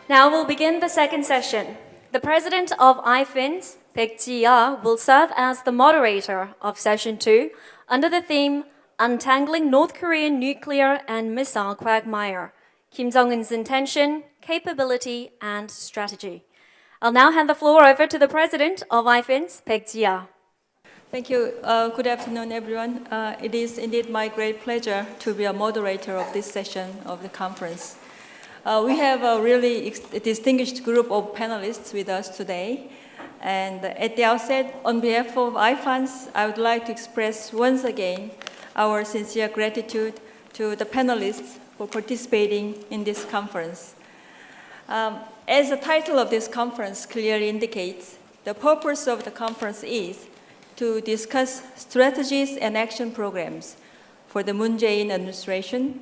Now we'll begin the second session. The president of IFANS, Baek Ji-ya, will serve as the moderator of session 2 under the theme Untangling North Korean Nuclear and Missile Quagmire, Kim Jong-un's Intention, Capability and Strategy. I'll now hand the floor over to the president of IFANS, Baek Ji-ya. Thank you. Good afternoon, everyone. It is indeed my great pleasure to be a moderator of this session of the conference. We have a really distinguished group of panelists with us today. And at the outset, on behalf of IFANS, I would like to express once again our sincere gratitude to the panelists for participating in this conference. As the title of this conference clearly indicates, the purpose of the conference is to discuss strategies and action programs for the Moon Jae-in Administration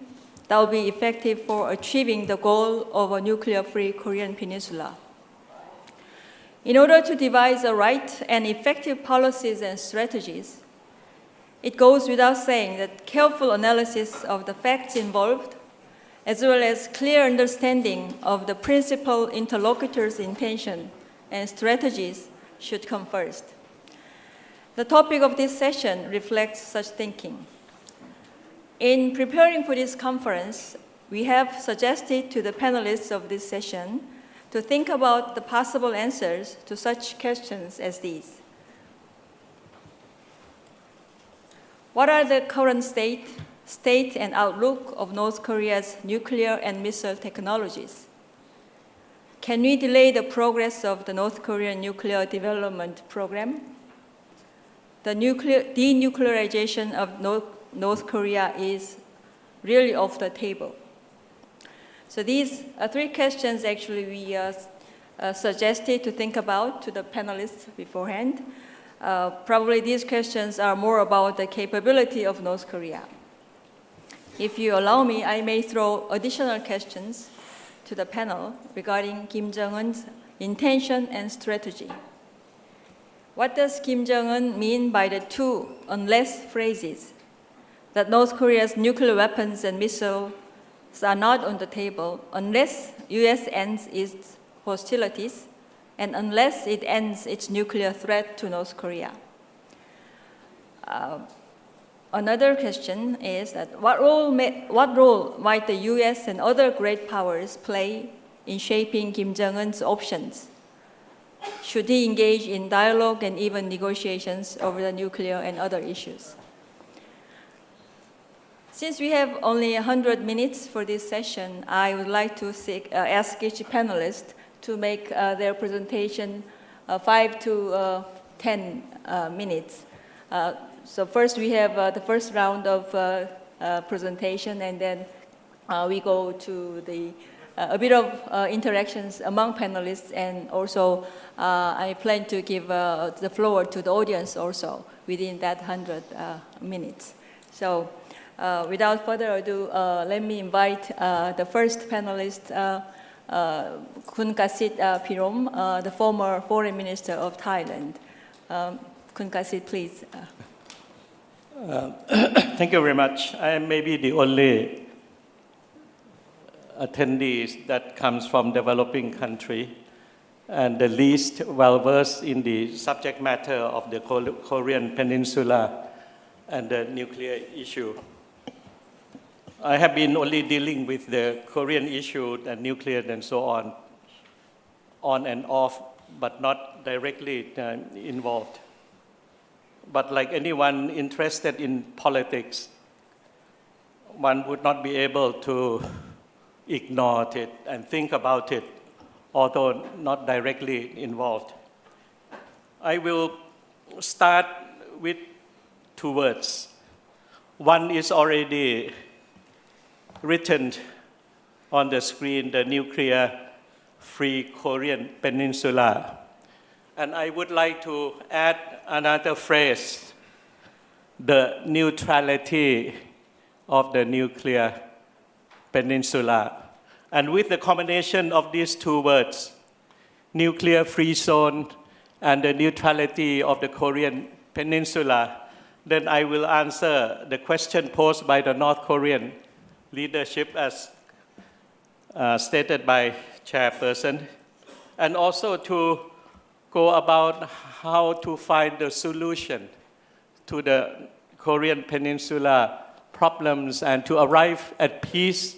that will be effective for achieving the goal of a nuclear-free Korean Peninsula. In order to devise the right and effective policies and strategies, it goes without saying that careful analysis of the facts involved, as well as clear understanding of the principal interlocutor's intention and strategies should come first. The topic of this session reflects such thinking. In preparing for this conference, we have suggested to the panelists of this session to think about the possible answers to such questions as these. What are the current state and outlook of North Korea's nuclear and missile technologies? Can we delay the progress of the North Korean nuclear development program? The denuclearization of North Korea is really off the table. So these are three questions actually we suggested to think about to the panelists beforehand. Probably these questions are more about the capability of North Korea. If you allow me, I may throw additional questions to the panel regarding Kim Jong-un's intention and strategy. What does Kim Jong-un mean by the two unless phrases? That North Korea's nuclear weapons and missiles are not on the table unless US ends its hostilities and unless it ends its nuclear threat to North Korea. Another question is that what role might the US and other great powers play in shaping Kim Jong-un's options? Should he engage in dialogue and even negotiations over the nuclear and other issues? Since we have only 100 minutes for this session, I would like to ask each panelist to make their presentation 5 to 10 minutes. So first we have the first round of presentation, and then we go to a bit of interactions among panelists, and also I plan to give the floor to the audience also within that 100 minutes. So without further ado, let me invite the first panelist, Kun Kasit Pirom, the former Foreign Minister of Thailand. Kun Kasit, please. Thank you very much. I may be the only attendees that comes from developing country and the least well-versed in the subject matter of the Korean Peninsula and the nuclear issue. I have been only dealing with the Korean issue and nuclear and so on and off, but not directly involved. But like anyone interested in politics, one would not be able to ignore it and think about it, although not directly involved. I will start with two words. One is already written on the screen, the nuclear-free Korean Peninsula. And I would like to add another phrase, the neutrality of the nuclear peninsula. And with the combination of these two words, nuclear-free zone and the neutrality of the Korean Peninsula, then I will answer the question posed by the North Korean leadership as stated by chairperson, and also to go about how to find the solution to the Korean Peninsula problems and to arrive at peace,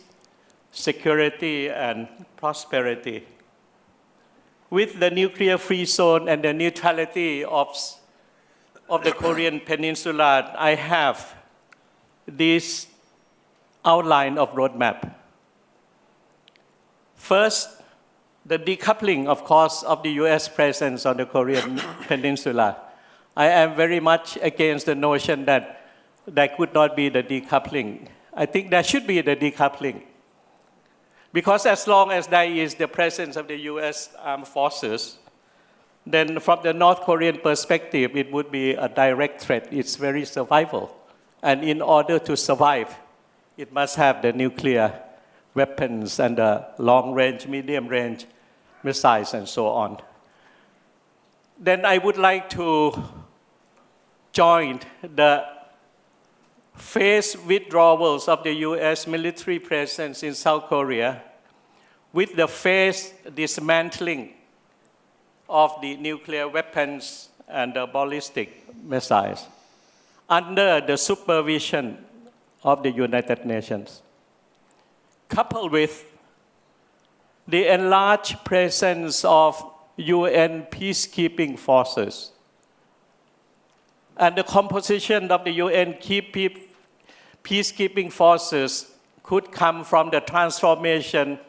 security, and prosperity. With the nuclear-free zone and the neutrality of the Korean Peninsula, I have this outline of roadmap. First, the decoupling, of course, of the US presence on the Korean Peninsula. I am very much against the notion that there could not be the decoupling. I think there should be the decoupling. Because as long as there is the presence of the US armed forces, then from the North Korean perspective, it would be a direct threat. It's very survival. And in order to survive, it must have the nuclear weapons and the long-range, medium-range missiles and so on. Then I would like to join the phased withdrawals of the US military presence in South Korea with the phased dismantling of the nuclear weapons and the ballistic missiles under the supervision of the United Nations, coupled with the enlarged presence of UN peacekeeping forces and the composition of the UN peacekeeping forces could come from the transformation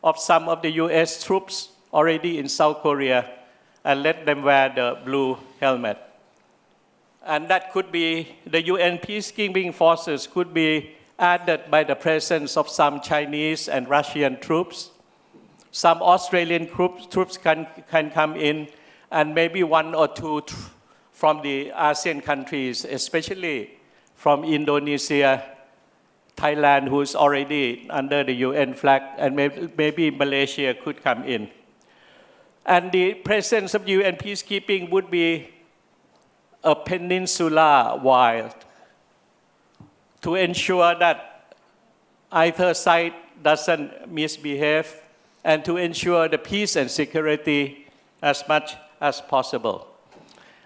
of some of the US troops already in South Korea and let them wear the blue helmet. And that could be, the UN peacekeeping forces could be added by the presence of some Chinese and Russian troops. Some Australian troops can come in, and maybe one or two from the ASEAN countries, especially from Indonesia, Thailand, who is already under the UN flag, and maybe Malaysia could come in. And the presence of UN peacekeeping would be a peninsula-wide to ensure that either side doesn't misbehave and to ensure the peace and security as much as possible.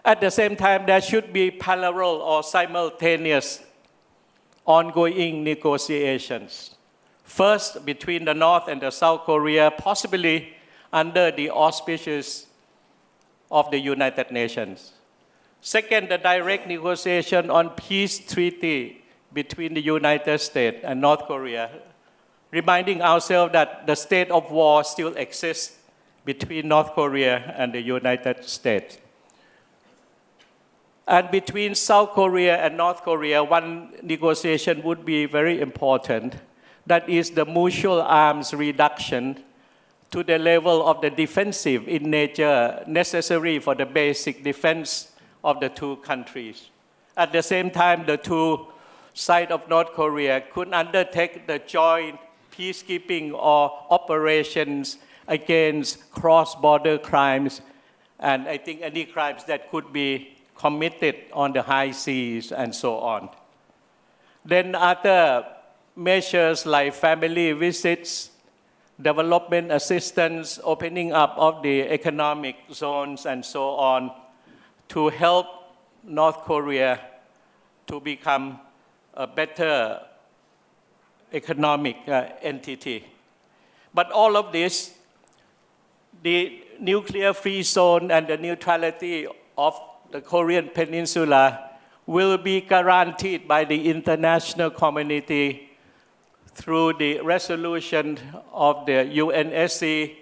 At the same time, there should be parallel or simultaneous ongoing negotiations. First, between the North and the South Korea, possibly under the auspices of the United Nations. Second, the direct negotiation on peace treaty between the United States and North Korea, reminding ourselves that the state of war still exists between North Korea and the United States. And between South Korea and North Korea, one negotiation would be very important. That is the mutual arms reduction to the level of the defensive in nature necessary for the basic defense of the two countries. At the same time, the two sides of North Korea could undertake the joint peacekeeping or operations against cross-border crimes, and I think any crimes that could be committed on the high seas and so on. Then other measures like family visits, development assistance, opening up of the economic zones and so on to help North Korea to become a better economic entity. But all of this, the nuclear-free zone and the neutrality of the Korean Peninsula will be guaranteed by the international community through the resolution of the UNSC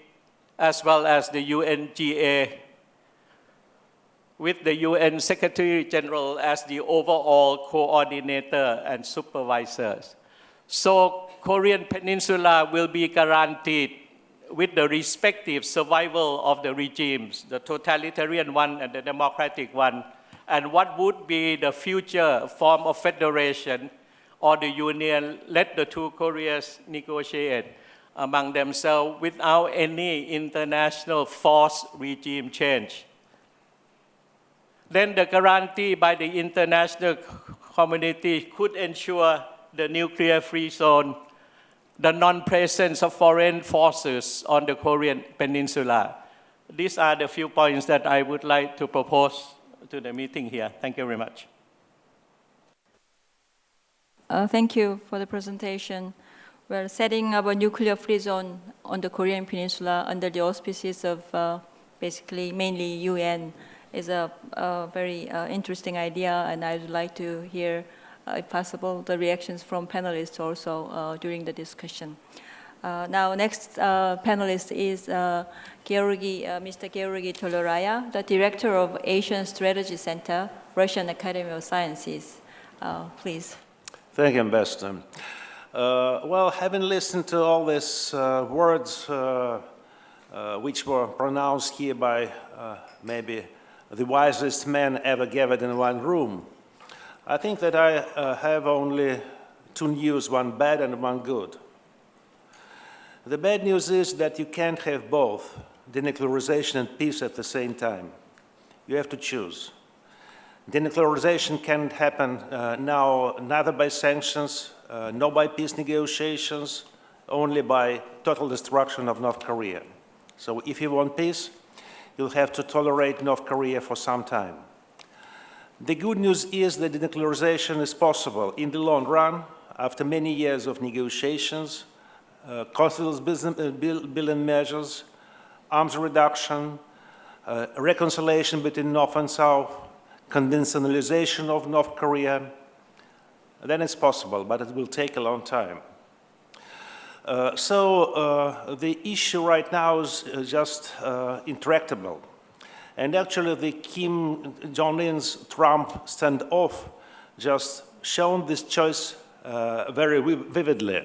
as well as the UNGA, with the UN Secretary General as the overall coordinator and supervisors. So Korean Peninsula will be guaranteed with the respective survival of the regimes, the totalitarian one and the democratic one, and what would be the future form of federation or the union, let the two Koreas negotiate among themselves without any international forced regime change. Then the guarantee by the international community could ensure the nuclear-free zone the non-presence of foreign forces on the Korean Peninsula. These are the few points that I would like to propose to the meeting here. Thank you very much. Thank you for the presentation. Well, setting up a nuclear-free zone on the Korean Peninsula under the auspices of basically mainly UN is a very interesting idea, and I would like to hear, if possible, the reactions from panelists also during the discussion. Now, next panelist is Mr. Georgi Toloraya, the Director of Asian Strategy Center, Russian Academy of Sciences. Please. Thank you, Ambassador. Well, having listened to all these words which were pronounced here by maybe the wisest man ever gathered in one room, I think that I have only two news, one bad and one good. The bad news is that you can't have both denuclearization and peace at the same time. You have to choose. Denuclearization can't happen now neither by sanctions, nor by peace negotiations, only by total destruction of North Korea. So if you want peace, you'll have to tolerate North Korea for some time. The good news is that denuclearization is possible in the long run after many years of negotiations, costless building measures, arms reduction, reconciliation between North and South, conventionalization of North Korea. Then it's possible, but it will take a long time. So the issue right now is just intractable. And actually the Kim Jong-un's Trump standoff just shown this choice very vividly.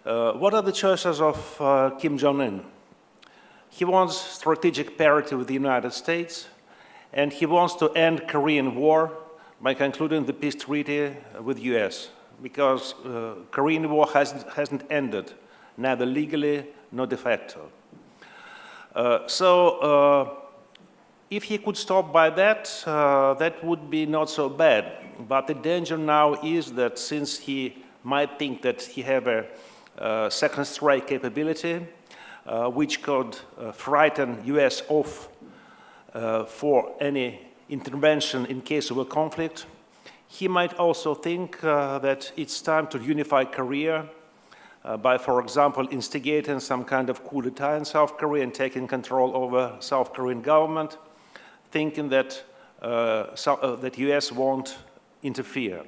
What are the choices of Kim Jong-un? He wants strategic parity with the United States, and he wants to end Korean War by concluding the peace treaty with the US, because Korean War hasn't ended, neither legally nor de facto. So if he could stop by that, that would be not so bad. But the danger now is that since he might think that he have a second strike capability, which could frighten US off for any intervention in case of a conflict, he might also think that it's time to unify Korea by, for example, instigating some kind of coup d'etat in South Korea and taking control over South Korean government, thinking that that US won't interfere.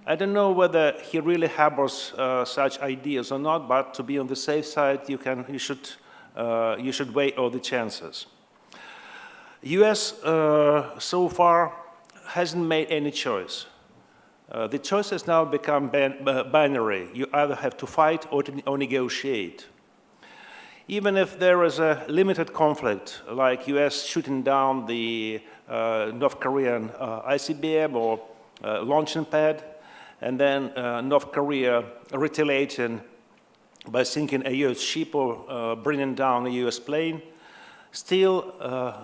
I don't know whether he really harbors such ideas or not, but to be on the safe side, you should weigh all the chances. US so far hasn't made any choice. The choice has now become binary. You either have to fight or negotiate. Even if there is a limited conflict, like US shooting down the North Korean Icbm or launching pad, and then North Korea retaliating by sinking a US ship or bringing down a US plane, still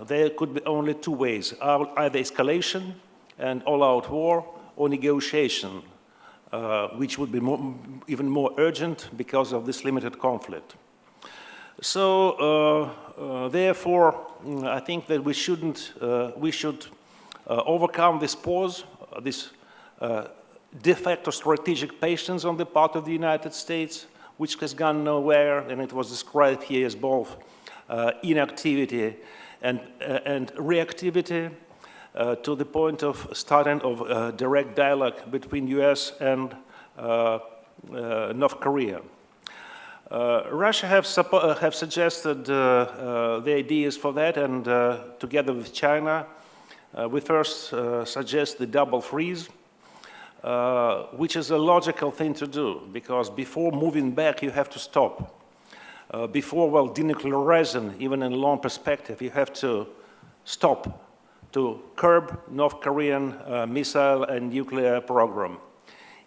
there could be only two ways, either escalation and all-out war, or negotiation, which would be even more urgent because of this limited conflict. So therefore, I think that we should overcome this pause, this de facto strategic patience on the part of the United States, which has gone nowhere, and it was described here as both inactivity and reactivity, to the point of starting of direct dialogue between US and North Korea. Russia have suggested the ideas for that, and together with China, we first suggest the double freeze, which is a logical thing to do, because before moving back, you have to stop. Before, well, denuclearizing, even in a long perspective, you have to stop to curb North Korean missile and nuclear program.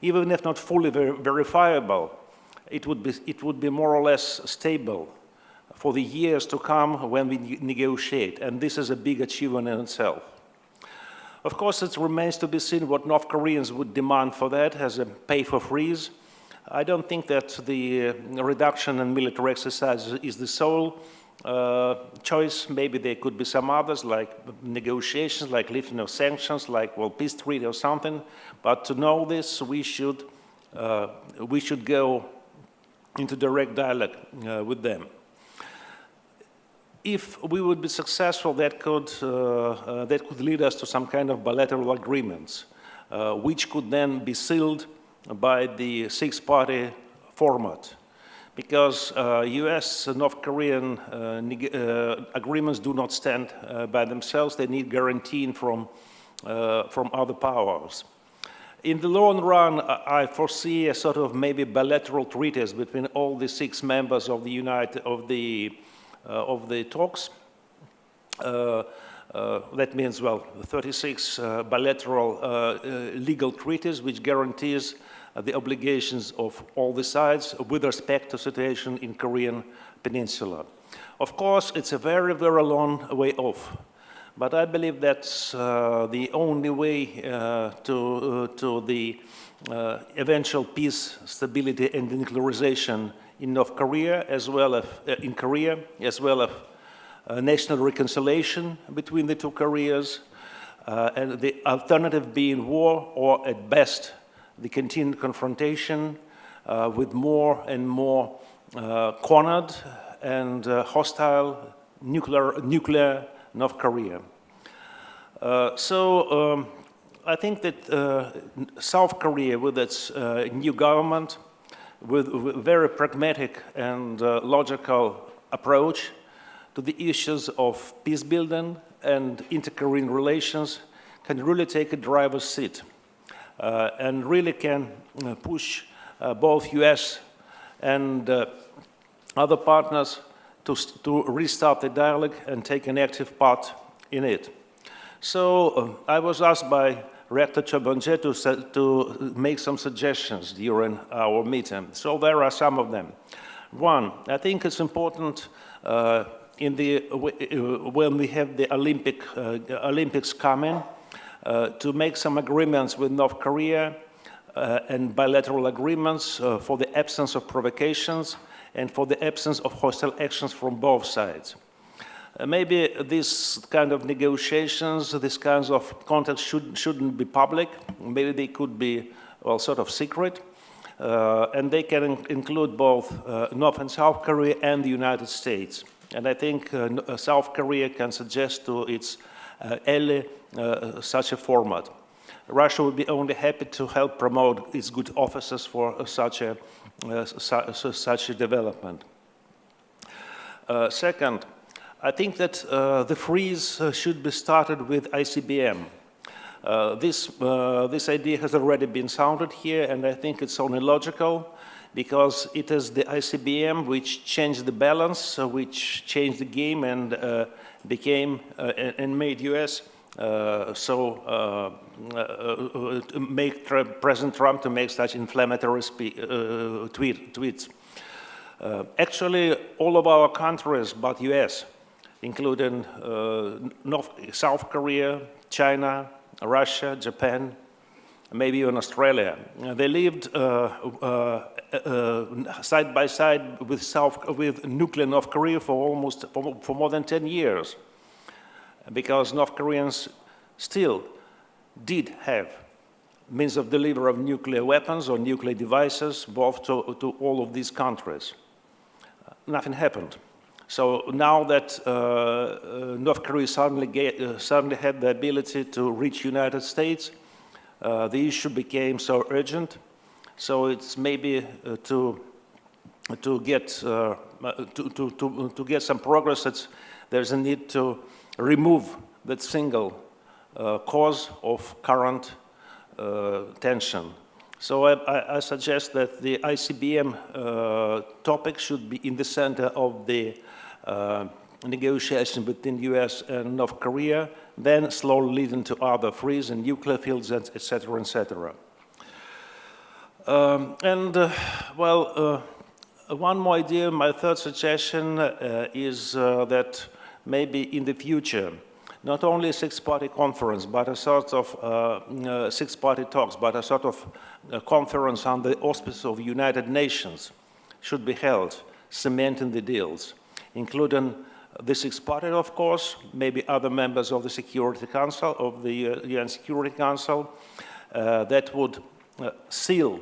Even if not fully verifiable, it would be more or less stable for the years to come when we negotiate, and this is a big achievement in itself. Of course, it remains to be seen what North Koreans would demand for that as a pay for freeze. I don't think that the reduction in military exercises is the sole choice. Maybe there could be some others, like negotiations, like lifting of sanctions, like, well, peace treaty or something. But to know this, we should go into direct dialogue with them. If we would be successful, that could lead us to some kind of bilateral agreements, which could then be sealed by the six-party format. Because US and North Korean agreements do not stand by themselves. They need guarantee from other powers. In the long run, I foresee a sort of maybe bilateral treaties between all the six members of the talks. That means, well, 36 bilateral legal treaties, which guarantees the obligations of all the sides with respect to the situation in Korean Peninsula. Of course, it's a very, very long way off, but I believe that's the only way to the eventual peace, stability, and denuclearization in North Korea, as well as in Korea, as well as national reconciliation between the two Koreas, and the alternative being war, or at best, the continued confrontation with more and more cornered and hostile nuclear North Korea. So I think that South Korea, with its new government, with a very pragmatic and logical approach to the issues of peace building and inter-Korean relations, can really take a driver's seat. And really can push both US and other partners to restart the dialogue and take an active part in it. So I was asked by Rector Chobonje to make some suggestions during our meeting. So there are some of them. One, I think it's important when we have the Olympics coming, to make some agreements with North Korea and bilateral agreements for the absence of provocations and for the absence of hostile actions from both sides. Maybe this kind of negotiations, these kinds of contacts shouldn't be public. Maybe they could be, well, sort of secret. And they can include both North and South Korea and the United States. And I think South Korea can suggest to its ally such a format. Russia would be only happy to help promote its good offices for such a development. Second, I think that the freeze should be started with Icbm. This idea has already been sounded here, and I think it's only logical, because it is the Icbm which changed the balance, which changed the game and became and made US make President Trump to make such inflammatory tweets. Actually, all of our countries, but US, including South Korea, China, Russia, Japan, maybe even Australia, they lived side by side with nuclear North Korea for more than 10 years, because North Koreans still did have means of delivery of nuclear weapons or nuclear devices, both to all of these countries. Nothing happened. So now that North Korea suddenly had the ability to reach United States, the issue became so urgent. So it's maybe to get some progress, there's a need to remove that single cause of current tension. So I suggest that the Icbm topic should be in the center of the negotiation between US and North Korea, then slowly leading to other freeze and nuclear fields, et cetera, et cetera. One more idea, my third suggestion is that maybe in the future, not only a six-party conference, but a sort of six-party talks, but a sort of conference on the auspices of United Nations should be held, cementing the deals, including the six-party, of course, maybe other members of the Security Council, of the UN Security Council, that would seal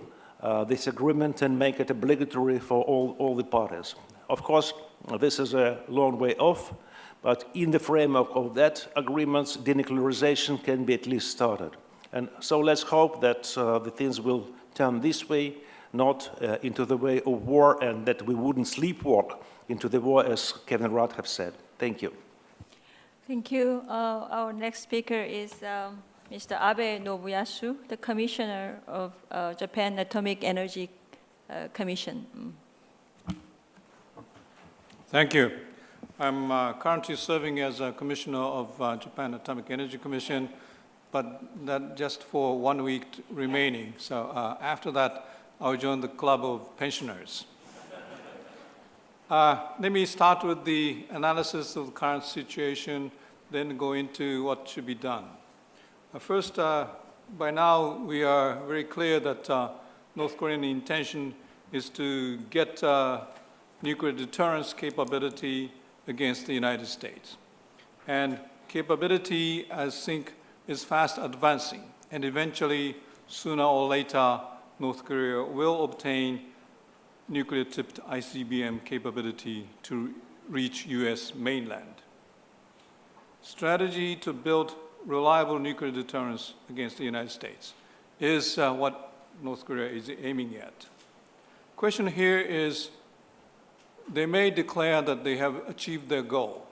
this agreement and make it obligatory for all the parties. Of course, this is a long way off, but in the framework of that agreement, denuclearization can be at least started. And so let's hope that the things will turn this way, not into the way of war, and that we wouldn't sleepwalk into the war, as Kevin Rudd have said. Thank you. Thank you. Our next speaker is Mr. Abe Nobuyasu, the Commissioner of Japan Atomic Energy Commission. Thank you. I'm currently serving as a Commissioner of Japan Atomic Energy Commission, but that just for 1 week remaining. So after that, I'll join the club of pensioners. Let me start with the analysis of the current situation, then go into what should be done. First, by now, we are very clear that North Korean intention is to get nuclear deterrence capability against the United States. And capability, I think, is fast advancing. And eventually, sooner or later, North Korea will obtain nuclear-tipped Icbm capability to reach US mainland. Strategy to build reliable nuclear deterrence against the United States is what North Korea is aiming at. Question here is, they may declare that they have achieved their goal,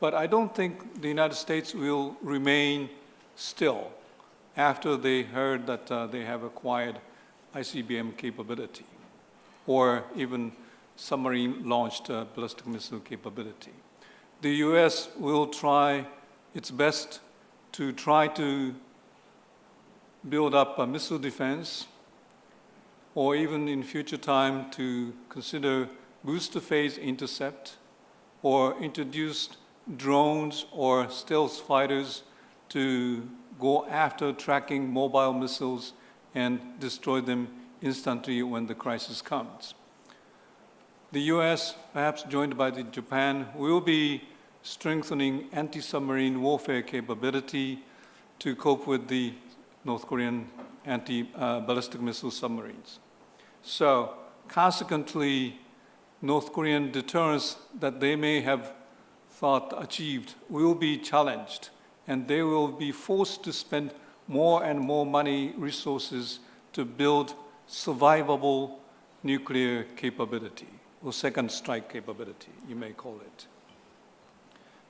but I don't think the United States will remain still after they heard that they have acquired Icbm capability, or even submarine-launched ballistic missile capability. The US will try its best to try to build up a missile defense, or even in future time to consider booster phase intercept, or introduce drones or stealth fighters to go after tracking mobile missiles and destroy them instantly when the crisis comes. The US, perhaps joined by Japan, will be strengthening anti-submarine warfare capability to cope with the North Korean anti-ballistic missile submarines. So, consequently, North Korean deterrence that they may have thought achieved will be challenged, and they will be forced to spend more and more money, resources to build survivable nuclear capability, or second strike capability, you may call it.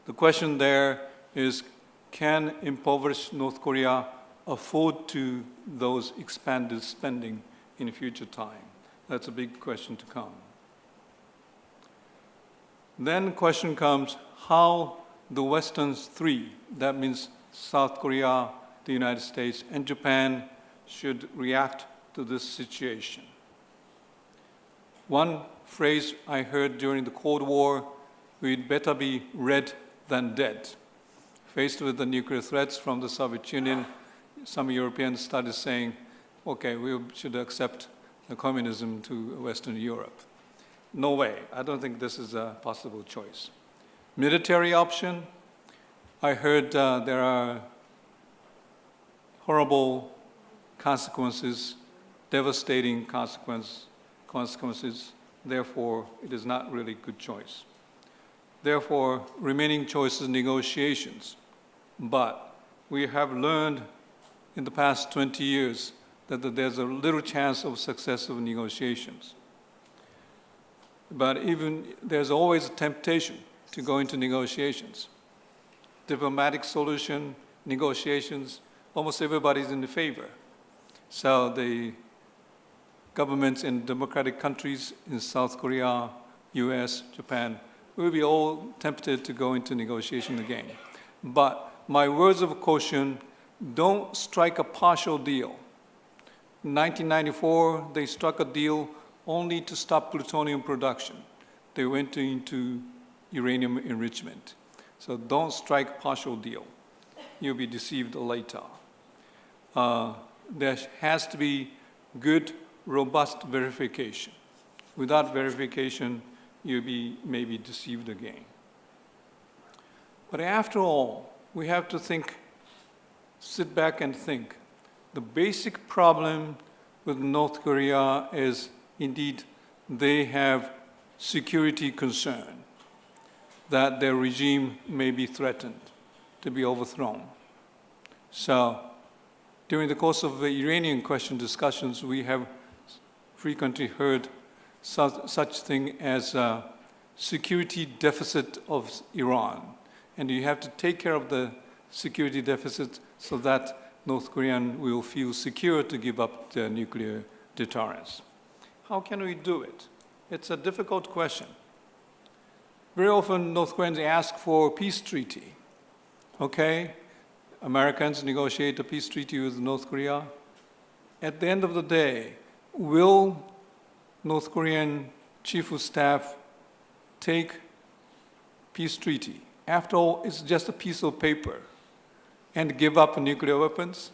The question there is, can impoverished North Korea afford to those expanded spending in future time? That's a big question to come. Then the question comes, how the Western three, that means South Korea, the United States, and Japan, should react to this situation. One phrase I heard during the Cold War, we'd better be red than dead. Faced with the nuclear threats from the Soviet Union, some Europeans started saying, okay, we should accept the communism to Western Europe. No way. I don't think this is a possible choice. Military option, I heard there are horrible consequences, devastating consequences. Therefore, it is not really a good choice. Therefore, remaining choice is negotiations. But we have learned in the past 20 years that there's a little chance of success of negotiations. But even there's always a temptation to go into negotiations. Diplomatic solution, negotiations, almost everybody's in the favor. So the governments in democratic countries in South Korea, US, Japan, will be all tempted to go into negotiation again. But my words of caution, don't strike a partial deal. In 1994, they struck a deal only to stop plutonium production. They went into uranium enrichment. So don't strike partial deal. You'll be deceived later. There has to be good, robust verification. Without verification, you may be deceived again. But after all, we have to think, sit back and think. The basic problem with North Korea is indeed they have security concern that their regime may be threatened to be overthrown. So during the course of the Iranian question discussions, we have frequently heard such thing as a security deficit of Iran. And you have to take care of the security deficit so that North Korean will feel secure to give up their nuclear deterrence. How can we do it? It's a difficult question. Very often North Koreans ask for a peace treaty. Okay, Americans negotiate a peace treaty with North Korea. At the end of the day, will North Korean chief of staff take peace treaty? After all, it's just a piece of paper, and give up nuclear weapons?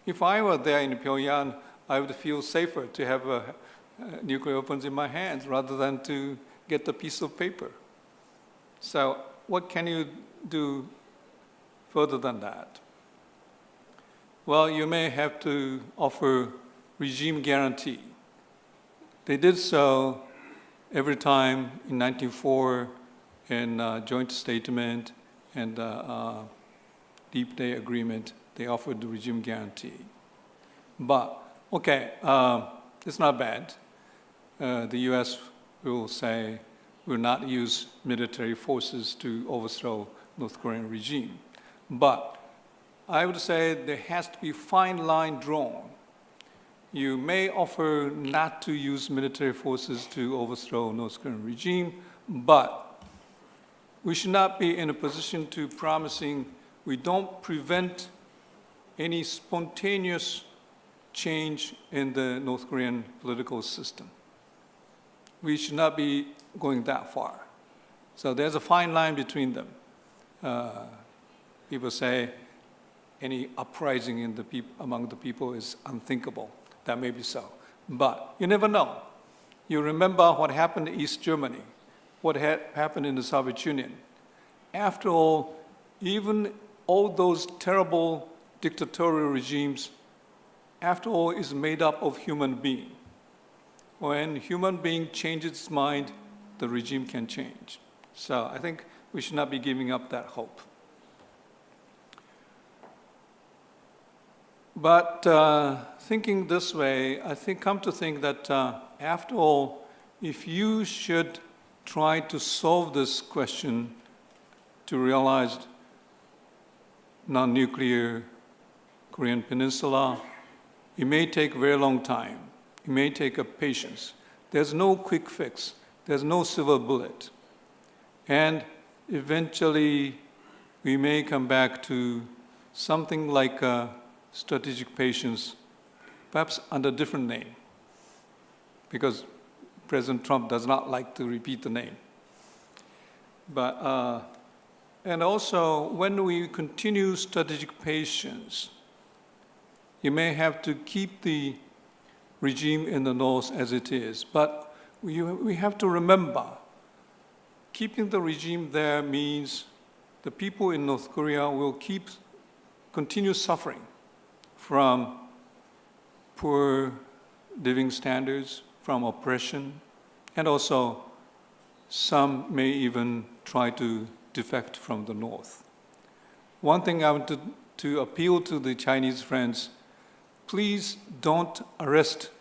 If I were there in Pyongyang, I would feel safer to have nuclear weapons in my hands rather than to get a piece of paper. So what can you do further than that? Well, you may have to offer regime guarantee. They did so every time in 1994 in joint statement and Deep Day Agreement, they offered the regime guarantee. But, okay, it's not bad. The US will say, will not use military forces to overthrow North Korean regime. But I would say there has to be a fine line drawn. You may offer not to use military forces to overthrow North Korean regime, but we should not be in a position to promising we don't prevent any spontaneous change in the North Korean political system. We should not be going that far. So there's a fine line between them. People say any uprising in among the people is unthinkable. That may be so. But you never know. You remember what happened in East Germany, what had happened in the Soviet Union. After all, even all those terrible dictatorial regimes, after all, is made up of human beings. When human being changes its mind, the regime can change. So I think we should not be giving up that hope. But thinking this way, I think come to think that after all, if you should try to solve this question to realize non-nuclear Korean Peninsula, it may take a very long time. It may take a patience. There's no quick fix. There's no silver bullet. And eventually, we may come back to something like strategic patience, perhaps under a different name, because President Trump does not like to repeat the name. But, and also, when we continue strategic patience, you may have to keep the regime in the north as it is. But we have to remember, keeping the regime there means the people in North Korea will continue suffering from poor living standards, from oppression, and also some may even try to defect from the north. One thing I want to appeal to the Chinese friends, please don't arrest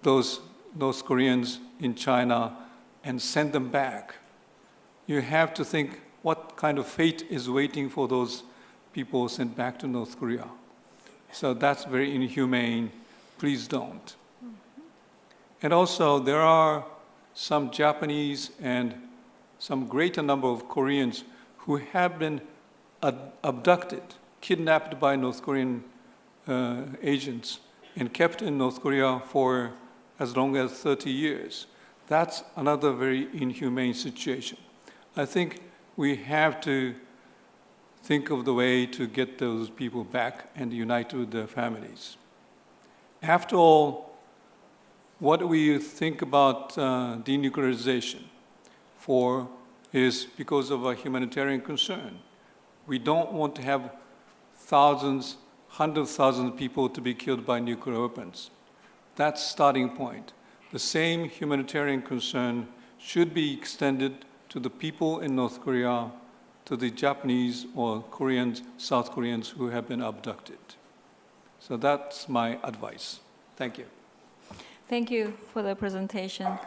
those North Koreans in China and send them back. You have to think what kind of fate is waiting for those people sent back to North Korea. So that's very inhumane. Please don't. And also, there are some Japanese and some greater number of Koreans who have been abducted, kidnapped by North Korean agents and kept in North Korea for as long as 30 years. That's another very inhumane situation. I think we have to think of the way to get those people back and unite with their families. After all, what we think about denuclearization for is because of a humanitarian concern. We don't want to have thousands, hundreds of thousands of people to be killed by nuclear weapons. That's starting point. The same humanitarian concern should be extended to the people in North Korea, to the Japanese or Koreans, South Koreans who have been abducted. So that's my advice. Thank you. Thank you for the presentation.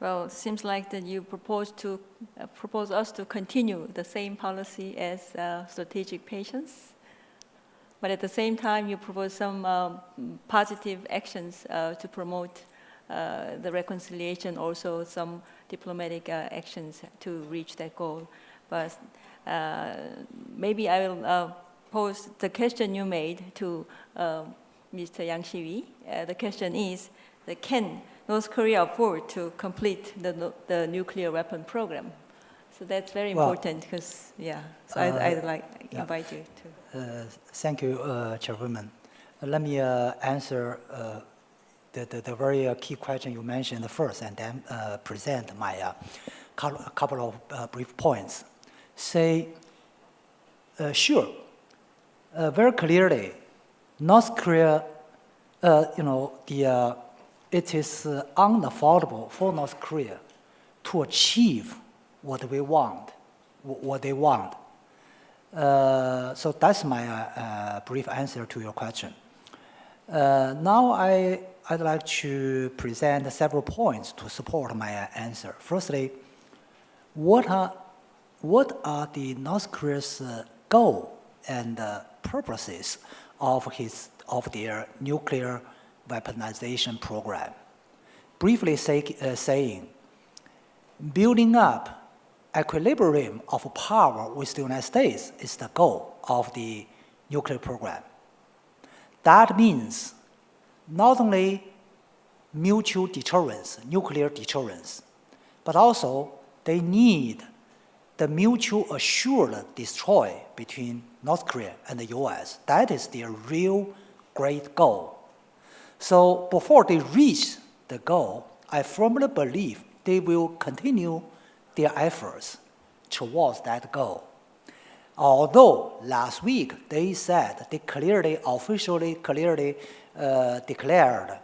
Well, it seems like that you propose us to continue the same policy as strategic patience, but at the same time, you propose some positive actions to promote the reconciliation, also some diplomatic actions to reach that goal. But maybe I will pose the question you made to Mr. Yang Shi-wi. The question is, can North Korea afford to complete the nuclear weapon program? So that's very important because, so I'd like to invite you to. Thank you, Chairwoman. Let me answer the very key question you mentioned first, and then present my couple of brief points. Sure, very clearly, North Korea, it is unaffordable for North Korea to achieve what they want. So that's my brief answer to your question. Now I'd like to present several points to support my answer. Firstly, what are the North Korea's goal and purposes of their nuclear weaponization program? Briefly saying, building up equilibrium of power with the United States is the goal of the nuclear program. That means not only mutual deterrence, nuclear deterrence, but also they need the mutual assured destroy between North Korea and the US. That is their real great goal. So before they reach the goal, I firmly believe they will continue their efforts towards that goal. Although last week they said, they officially declared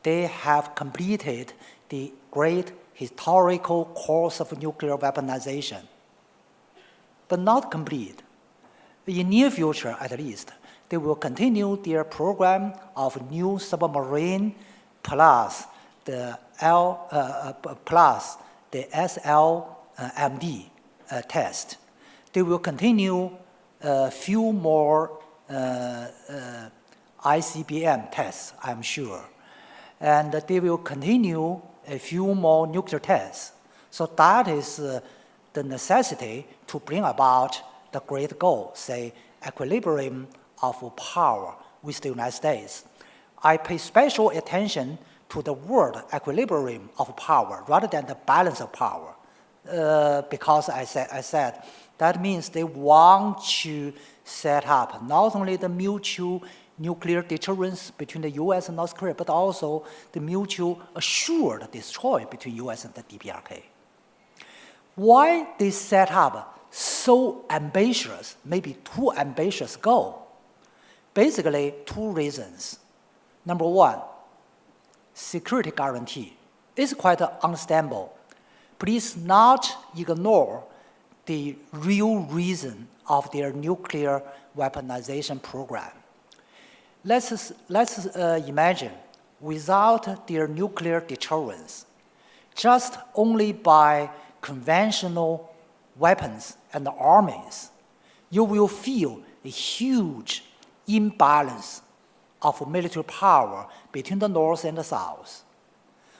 they have completed the great historical course of nuclear weaponization, but not complete. In near future, at least, they will continue their program of new submarine plus the SLMD test. They will continue a few more Icbm tests, I'm sure. And they will continue a few more nuclear tests. So that is the necessity to bring about the great goal, say, equilibrium of power with the United States. I pay special attention to the word equilibrium of power rather than the balance of power, because I said that means they want to set up not only the mutual nuclear deterrence between the US and North Korea, but also the mutual assured destroy between US and the DPRK. Why they set up so ambitious, maybe too ambitious goal? Basically, two reasons. Number one, security guarantee is quite understandable. Please not ignore the real reason of their nuclear weaponization program. Let's imagine without their nuclear deterrence, just only by conventional weapons and armies, you will feel a huge imbalance of military power between the North and the South.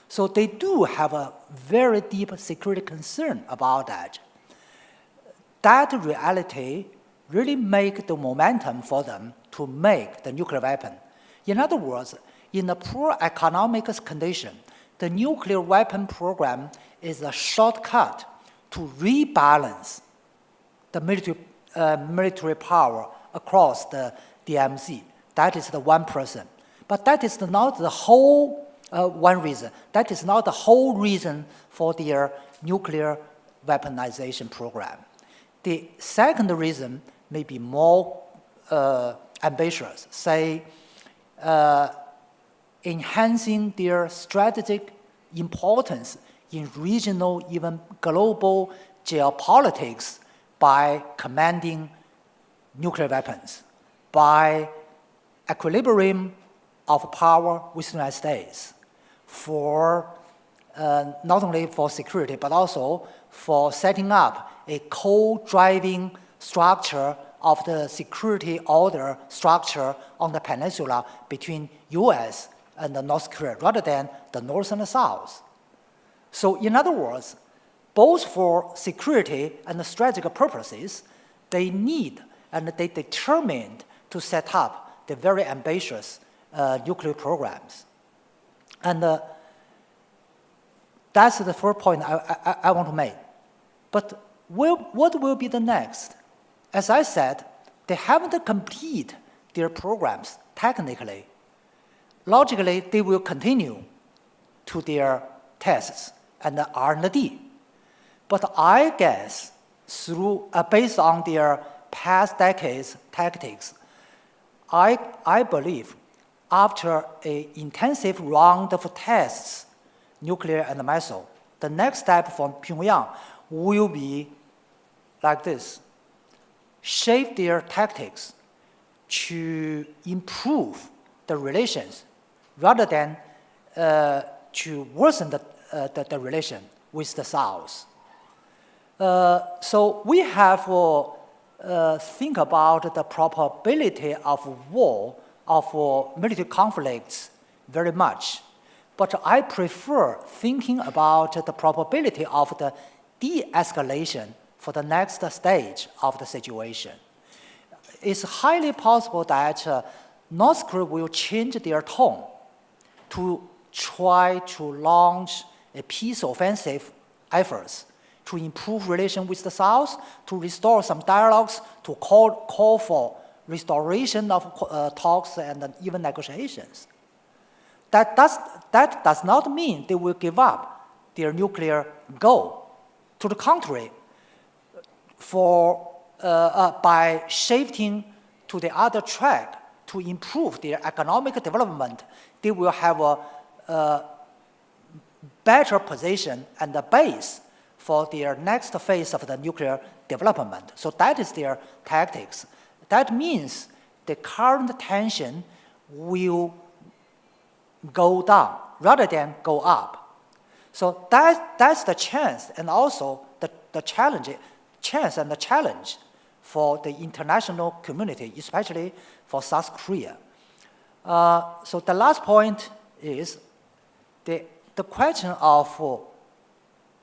So they do have a very deep security concern about that. That reality really make the momentum for them to make the nuclear weapon. In other words, in a poor economic condition, the nuclear weapon program is a shortcut to rebalance the military power across the DMZ. That is the one person. But that is not the whole one reason. That is not the whole reason for their nuclear weaponization program. The second reason may be more ambitious, say enhancing their strategic importance in regional, even global geopolitics by commanding nuclear weapons, by equilibrium of power with the United States, for not only for security, but also for setting up a co-driving structure of the security order structure on the peninsula between US and the North Korea, rather than the North and the South. So in other words, both for security and strategic purposes, they need and they determined to set up the very ambitious nuclear programs. And that's the first point I want to make. But what will be the next? As I said, they haven't completed their programs technically. Logically, they will continue to their tests and R&D. But I guess based on their past decades tactics, I believe after an intensive round of tests, nuclear and missile, the next step from Pyongyang will be like this: shape their tactics to improve the relations rather than to worsen the relation with the South. So we have think about the probability of war, of military conflicts very much. But I prefer thinking about the probability of the de-escalation for the next stage of the situation. It's highly possible that North Korea will change their tone to try to launch a peace offensive efforts to improve relations with the South, to restore some dialogues, to call for restoration of talks and even negotiations. That does not mean they will give up their nuclear goal. To the contrary, by shifting to the other track to improve their economic development, they will have a better position and a base for their next phase of the nuclear development. So that is their tactics. That means the current tension will go down rather than go up. So that's the chance and also the challenge for the international community, especially for South Korea. So the last point is the question of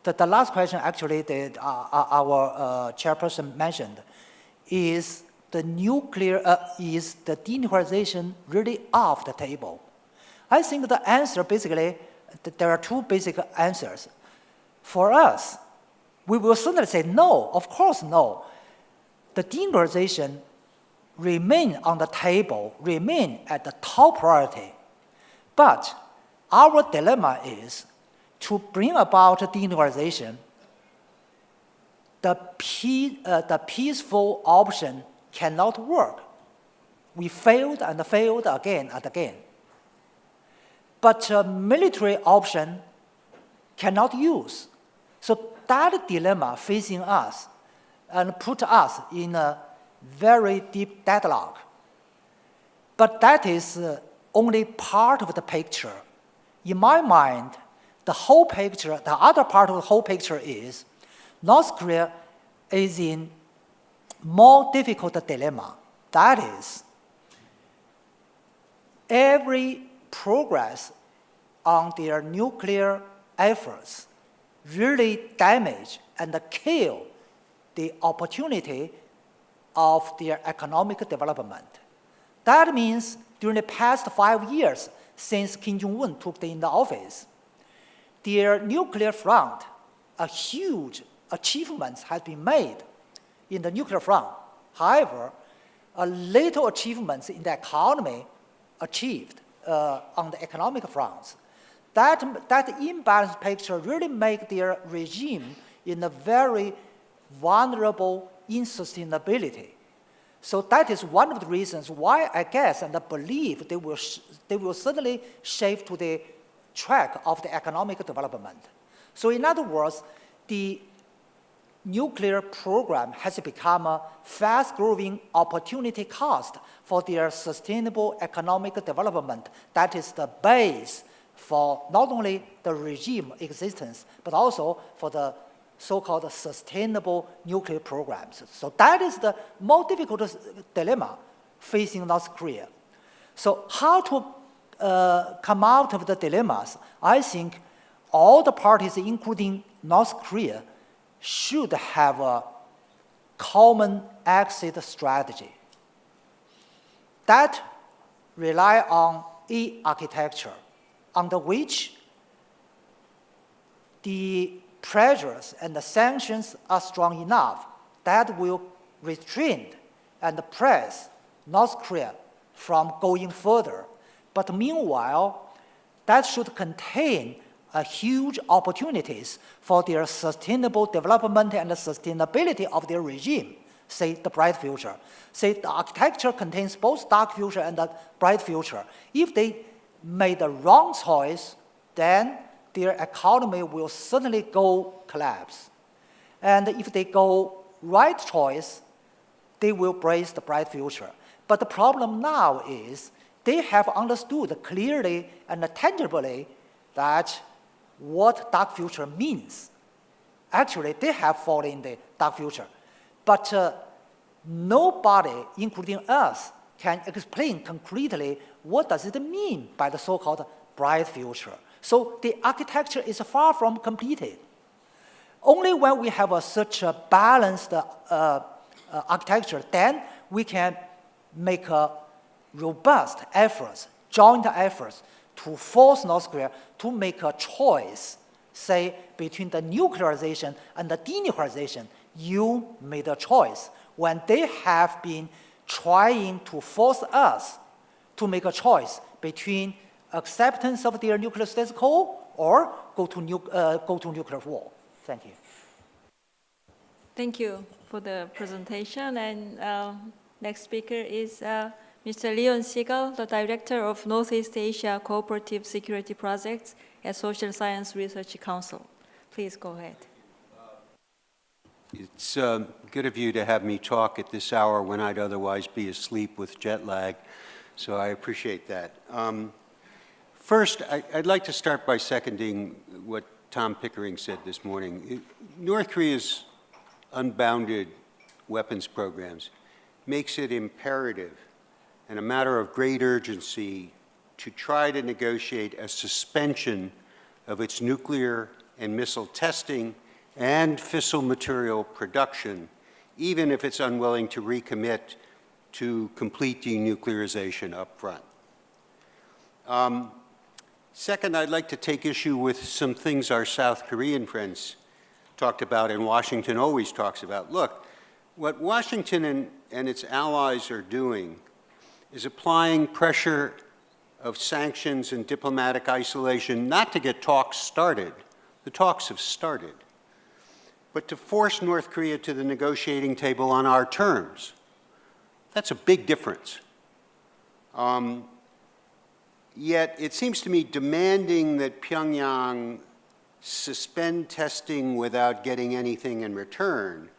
the last question actually that our chairperson mentioned is the denuclearization really off the table? I think the answer basically, there are two basic answers. For us, we will certainly say no, of course no. The denuclearization remain on the table, remain at the top priority. But our dilemma is to bring about denuclearization, the peaceful option cannot work. We failed and failed again and again. But military option cannot use. So that dilemma facing us and put us in a very deep deadlock. But that is only part of the picture. In my mind, the whole picture, the other part of the whole picture is North Korea is in more difficult dilemma. That is, every progress on their nuclear efforts really damage and kill the opportunity of their economic development. That means during the past 5 years since Kim Jong-un took in the office, their nuclear front, a huge achievement has been made in the nuclear front. However, little achievements in the economy achieved on the economic fronts. That imbalanced picture really make their regime in a very vulnerable insustainability. So that is one of the reasons why I guess and I believe they will certainly shift to the track of the economic development. So in other words, the nuclear program has become a fast-growing opportunity cost for their sustainable economic development. That is the base for not only the regime existence, but also for the so-called sustainable nuclear programs. So that is the more difficult dilemma facing North Korea. So how to come out of the dilemmas? I think all the parties, including North Korea, should have a common exit strategy that rely on a architecture under which the pressures and the sanctions are strong enough that will restrain and press North Korea from going further. But meanwhile, that should contain huge opportunities for their sustainable development and the sustainability of their regime, say the bright future. Say the architecture contains both dark future and the bright future. If they made the wrong choice, then their economy will certainly go collapse. And if they go right choice, they will embrace the bright future. But the problem now is they have understood clearly and tangibly that what dark future means. Actually, they have fallen in the dark future. But nobody, including us, can explain concretely what does it mean by the so-called bright future. So the architecture is far from completed. Only when we have such a balanced architecture, then we can make robust efforts, joint efforts, to force North Korea to make a choice, say, between the nuclearization and the denuclearization. You made a choice when they have been trying to force us to make a choice between acceptance of their nuclear status quo or go to nuclear war. Thank you. Thank you for the presentation. And next speaker is Mr. Leon Sickle, the Director of Northeast Asia Cooperative Security Projects at Social Science Research Council. Please go ahead. It's good of you to have me talk at this hour when I'd otherwise be asleep with jet lag, so I appreciate that. First, I'd like to start by seconding what Tom Pickering said this morning. North Korea's unbounded weapons programs makes it imperative and a matter of great urgency to try to negotiate a suspension of its nuclear and missile testing and fissile material production, even if it's unwilling to recommit to complete denuclearization up front. Second, I'd like to take issue with some things our South Korean friends talked about and Washington always talks about. Look, what Washington and its allies are doing is applying pressure of sanctions and diplomatic isolation, not to get talks started, the talks have started, but to force North Korea to the negotiating table on our terms. That's a big difference. Yet it seems to me demanding that Pyongyang suspend testing without getting anything in return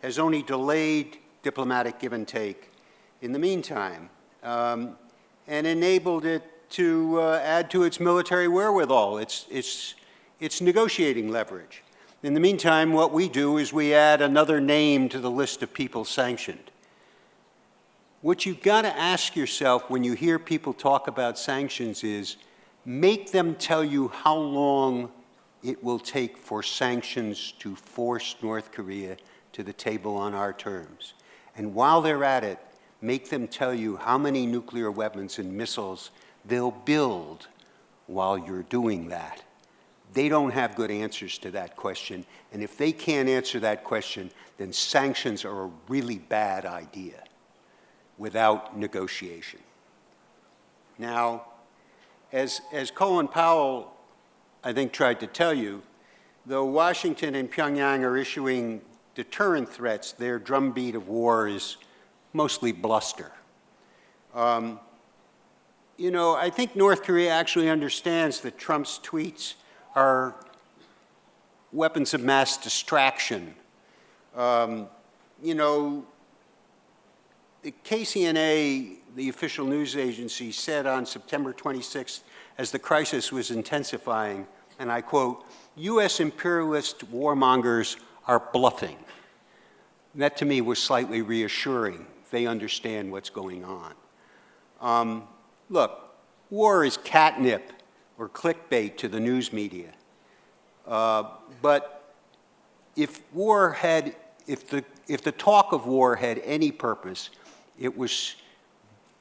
has only delayed diplomatic give and take in the meantime. And enabled it to add to its military wherewithal, its negotiating leverage. In the meantime, what we do is we add another name to the list of people sanctioned. What you've got to ask yourself when you hear people talk about sanctions is, make them tell you how long it will take for sanctions to force North Korea to the table on our terms. And while they're at it, make them tell you how many nuclear weapons and missiles they'll build while you're doing that. they don't have good answers to that question. And if they can't answer that question, then sanctions are a really bad idea without negotiation. Now, as Colin Powell, I think, tried to tell you, though Washington and Pyongyang are issuing deterrent threats, their drumbeat of war is mostly bluster. You know, I think North Korea actually understands that Trump's tweets are weapons of mass distraction. You know, the KCNA, the official news agency, said on September 26th, as the crisis was intensifying, and I quote, "U.S. imperialist warmongers are bluffing." And that to me was slightly reassuring. They understand what's going on. Look, war is catnip or clickbait to the news media. But if the talk of war had any purpose, it was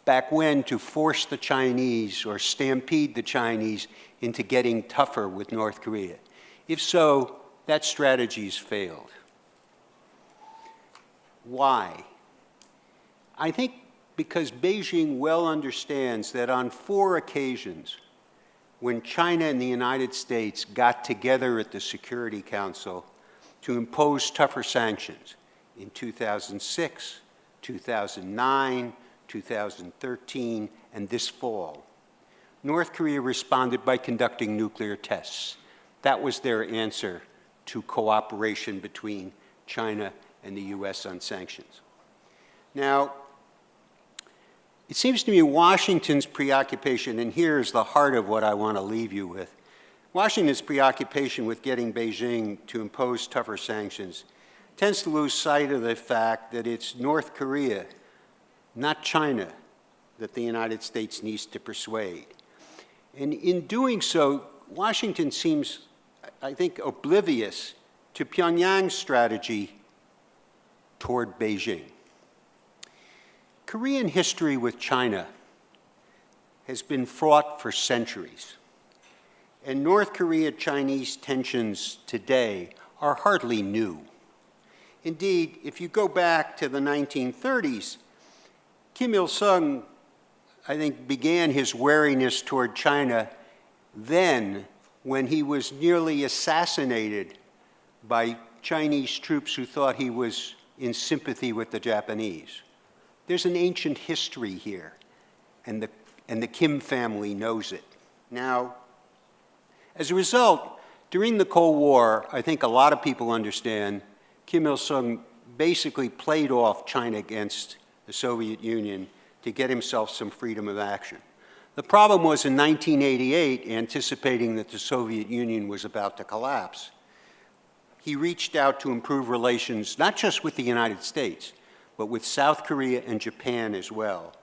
back when to force the Chinese or stampede the Chinese into getting tougher with North Korea. If so, that strategy's failed. Why? I think because Beijing well understands that on 4 occasions, when China and the United States got together at the Security Council to impose tougher sanctions in 2006, 2009, 2013, and this fall, North Korea responded by conducting nuclear tests. That was their answer to cooperation between China and the US on sanctions. Now, it seems to me Washington's preoccupation, and here's the heart of what I want to leave you with, Washington's preoccupation with getting Beijing to impose tougher sanctions tends to lose sight of the fact that it's North Korea, not China, that the United States needs to persuade. And in doing so, Washington seems, I think, oblivious to Pyongyang's strategy toward Beijing. Korean history with China has been fraught for centuries, and North Korea-Chinese tensions today are hardly new. Indeed, if you go back to the 1930s, Kim Il-sung, I think, began his wariness toward China then when he was nearly assassinated by Chinese troops who thought he was in sympathy with the Japanese. There's an ancient history here, and the Kim family knows it. Now, as a result, during the Cold War, I think a lot of people understand Kim Il-sung basically played off China against the Soviet Union to get himself some freedom of action. The problem was in 1988, anticipating that the Soviet Union was about to collapse, he reached out to improve relations not just with the United States, but with South Korea and Japan as well.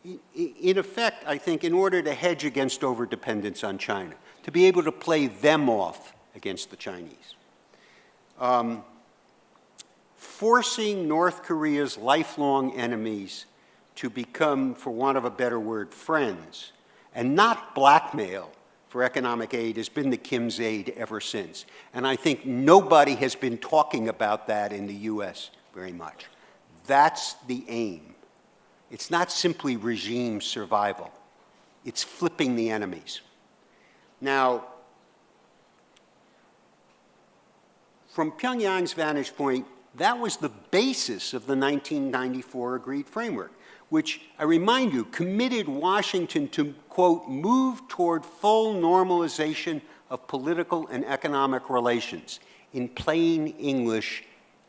In effect, I think, in order to hedge against overdependence on China, to be able to play them off against the Chinese. Forcing North Korea's lifelong enemies to become, for want of a better word, friends, and not blackmail for economic aid has been the Kim's aid ever since. And I think nobody has been talking about that in the US very much. That's the aim. It's not simply regime survival. It's flipping the enemies. Now, from Pyongyang's vantage point, that was the basis of the 1994 agreed framework, which, I remind you, committed Washington to, quote, move toward full normalization of political and economic relations. In plain English,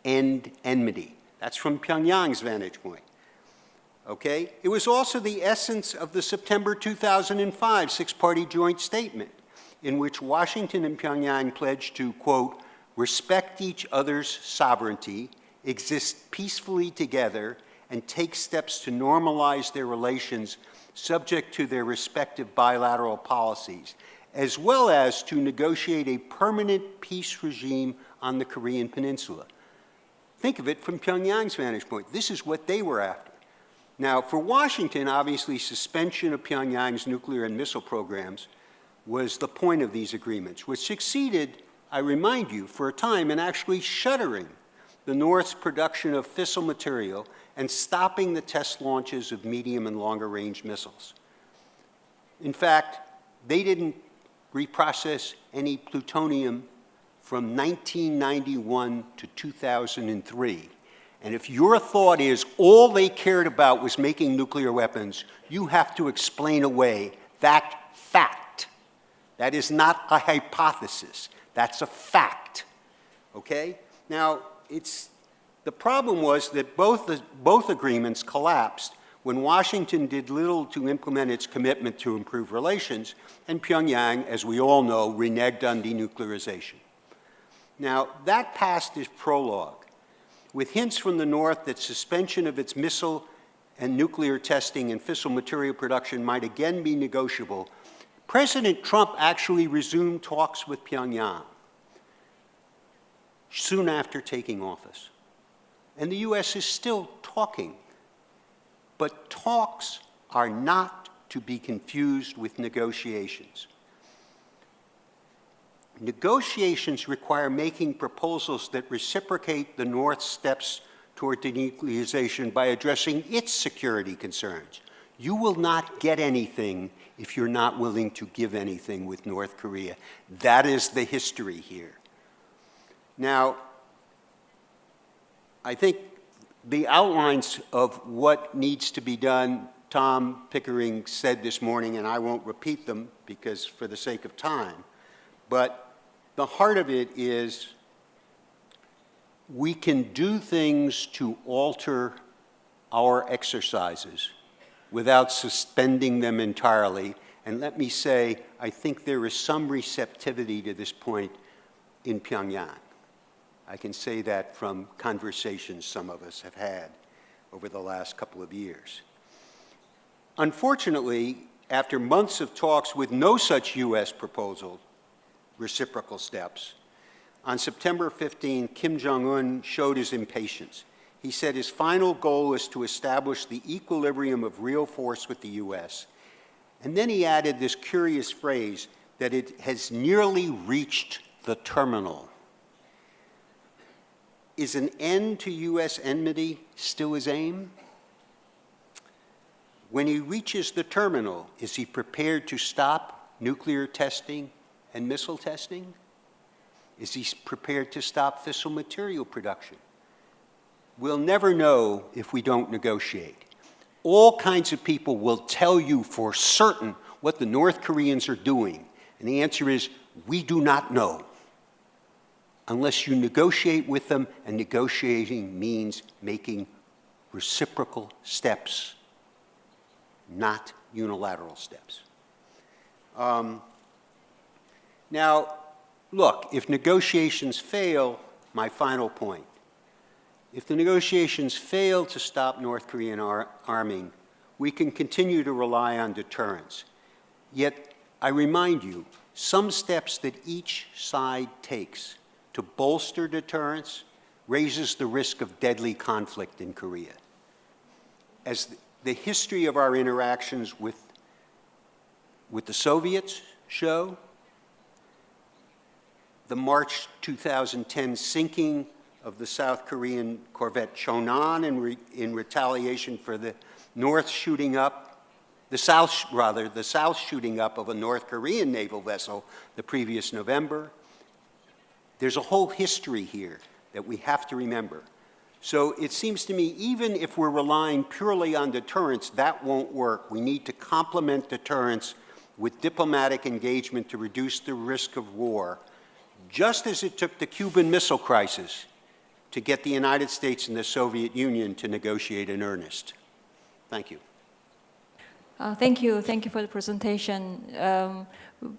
end enmity. That's from Pyongyang's vantage point. Okay? It was also the essence of the September 2005 six-party joint statement, in which Washington and Pyongyang pledged to, quote, respect each other's sovereignty, exist peacefully together, and take steps to normalize their relations subject to their respective bilateral policies, as well as to negotiate a permanent peace regime on the Korean Peninsula. Think of it from Pyongyang's vantage point. This is what they were after. Now, for Washington, obviously, suspension of Pyongyang's nuclear and missile programs was the point of these agreements, which succeeded, I remind you, for a time in actually shuttering the North's production of fissile material and stopping the test launches of medium and longer range missiles. In fact, they didn't reprocess any plutonium from 1991 to 2003. And if your thought is all they cared about was making nuclear weapons, you have to explain away that fact. That is not a hypothesis. That's a fact. Okay? Now, the problem was that both agreements collapsed when Washington did little to implement its commitment to improve relations, and Pyongyang, as we all know, reneged on denuclearization. Now, that past is prologue, with hints from the North that suspension of its missile and nuclear testing and fissile material production might again be negotiable. President Trump actually resumed talks with Pyongyang soon after taking office. And the U.S. is still talking. But talks are not to be confused with negotiations. Negotiations require making proposals that reciprocate the North's steps toward denuclearization by addressing its security concerns. You will not get anything if you're not willing to give anything with North Korea. That is the history here. Now, I think the outlines of what needs to be done, Tom Pickering said this morning, and I won't repeat them because for the sake of time, but the heart of it is we can do things to alter our exercises without suspending them entirely. And let me say, I think there is some receptivity to this point in Pyongyang. I can say that from conversations some of us have had over the last couple of years. Unfortunately, after months of talks with no such U.S. proposal, reciprocal steps, on September 15, Kim Jung-un showed his impatience. He said his final goal is to establish the equilibrium of real force with the U.S. And then he added this curious phrase that it has nearly reached the terminal. Is an end to U.S. enmity still his aim? When he reaches the terminal, is he prepared to stop nuclear testing and missile testing? Is he prepared to stop fissile material production? We'll never know if we don't negotiate. All kinds of people will tell you for certain what the North Koreans are doing, and the answer is, we do not know. Unless you negotiate with them, and negotiating means making reciprocal steps, not unilateral steps. Now, look, if negotiations fail, my final point, if the negotiations fail to stop North Korean arming, we can continue to rely on deterrence. Yet, I remind you, some steps that each side takes to bolster deterrence raises the risk of deadly conflict in Korea. As the history of our interactions with the Soviets show, the March 2010 sinking of the South Korean corvette Chonan in retaliation for the South shooting up of a North Korean naval vessel the previous November. There's a whole history here that we have to remember. So it seems to me, even if we're relying purely on deterrence, that won't work. We need to complement deterrence with diplomatic engagement to reduce the risk of war, just as it took the Cuban Missile Crisis to get the United States and the Soviet Union to negotiate in earnest. Thank you. Thank you for the presentation.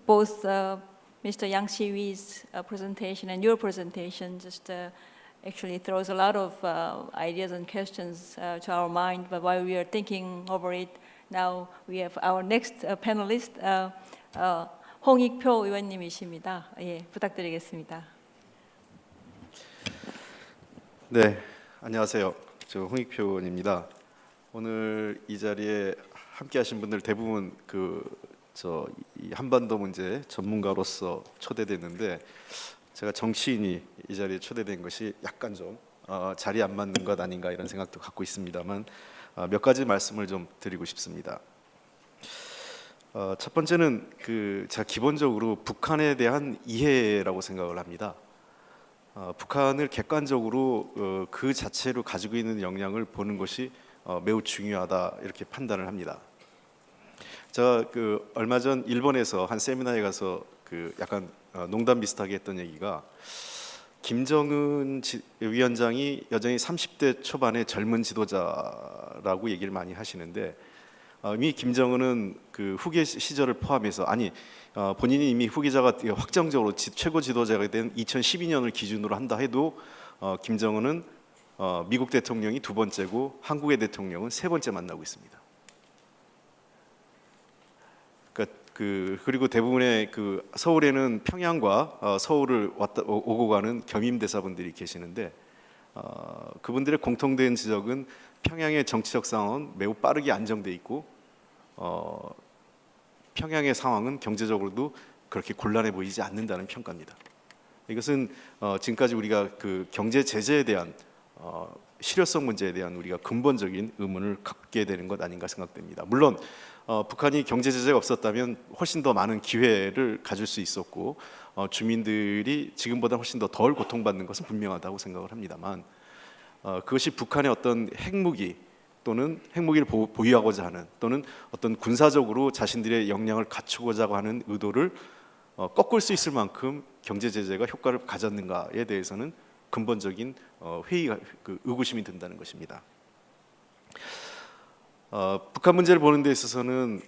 Both Mr. Yang Shi-wi's presentation and your presentation just actually throws a lot of ideas and questions to our mind. But while we are thinking over it, now we have our next panelist, 홍익표 의원님이십니다. 예, 부탁드리겠습니다. 네, 안녕하세요. 저 홍익표 의원입니다. 오늘 이 자리에 함께하신 분들 대부분 그 이 한반도 문제 전문가로서 초대됐는데 제가 정치인이 이 자리에 초대된 것이 약간 좀 자리에 안 맞는 것 아닌가 이런 생각도 갖고 있습니다만 몇 가지 말씀을 좀 드리고 싶습니다. 첫 번째는 제가 기본적으로 북한에 대한 이해라고 생각을 합니다. 북한을 객관적으로 그 자체로 가지고 있는 역량을 보는 것이 매우 중요하다 이렇게 판단을 합니다. 제가 얼마 전 일본에서 한 세미나에 가서 약간 농담 비슷하게 했던 얘기가 김정은 위원장이 여전히 30대 초반의 젊은 지도자라고 얘기를 많이 하시는데 이미 김정은은 후계 시절을 포함해서 본인이 이미 후계자가 확정적으로 최고 지도자가 된 2012년을 기준으로 한다 해도 김정은은 미국 대통령이 두 번째고 한국의 대통령은 세 번째 만나고 있습니다. 그리고 대부분의 서울에는 평양과 서울을 오고 가는 겸임 대사분들이 계시는데 그분들의 공통된 지적은 평양의 정치적 상황은 매우 빠르게 안정돼 있고 평양의 상황은 경제적으로도 그렇게 곤란해 보이지 않는다는 평가입니다. 이것은 지금까지 우리가 경제 제재에 대한 실효성 문제에 대한 우리가 근본적인 의문을 갖게 되는 것 아닌가 생각됩니다. 물론 북한이 경제 제재가 없었다면 훨씬 더 많은 기회를 가질 수 있었고 주민들이 지금보다 훨씬 더 덜 고통받는 것은 분명하다고 생각을 합니다만 그것이 북한의 어떤 핵무기 또는 핵무기를 보유하고자 하는 또는 어떤 군사적으로 자신들의 역량을 갖추고자 하는 의도를 꺾을 수 있을 만큼 경제 제재가 효과를 가졌는가에 대해서는 근본적인 의구심이 든다는 것입니다. 북한 문제를 보는 데 있어서는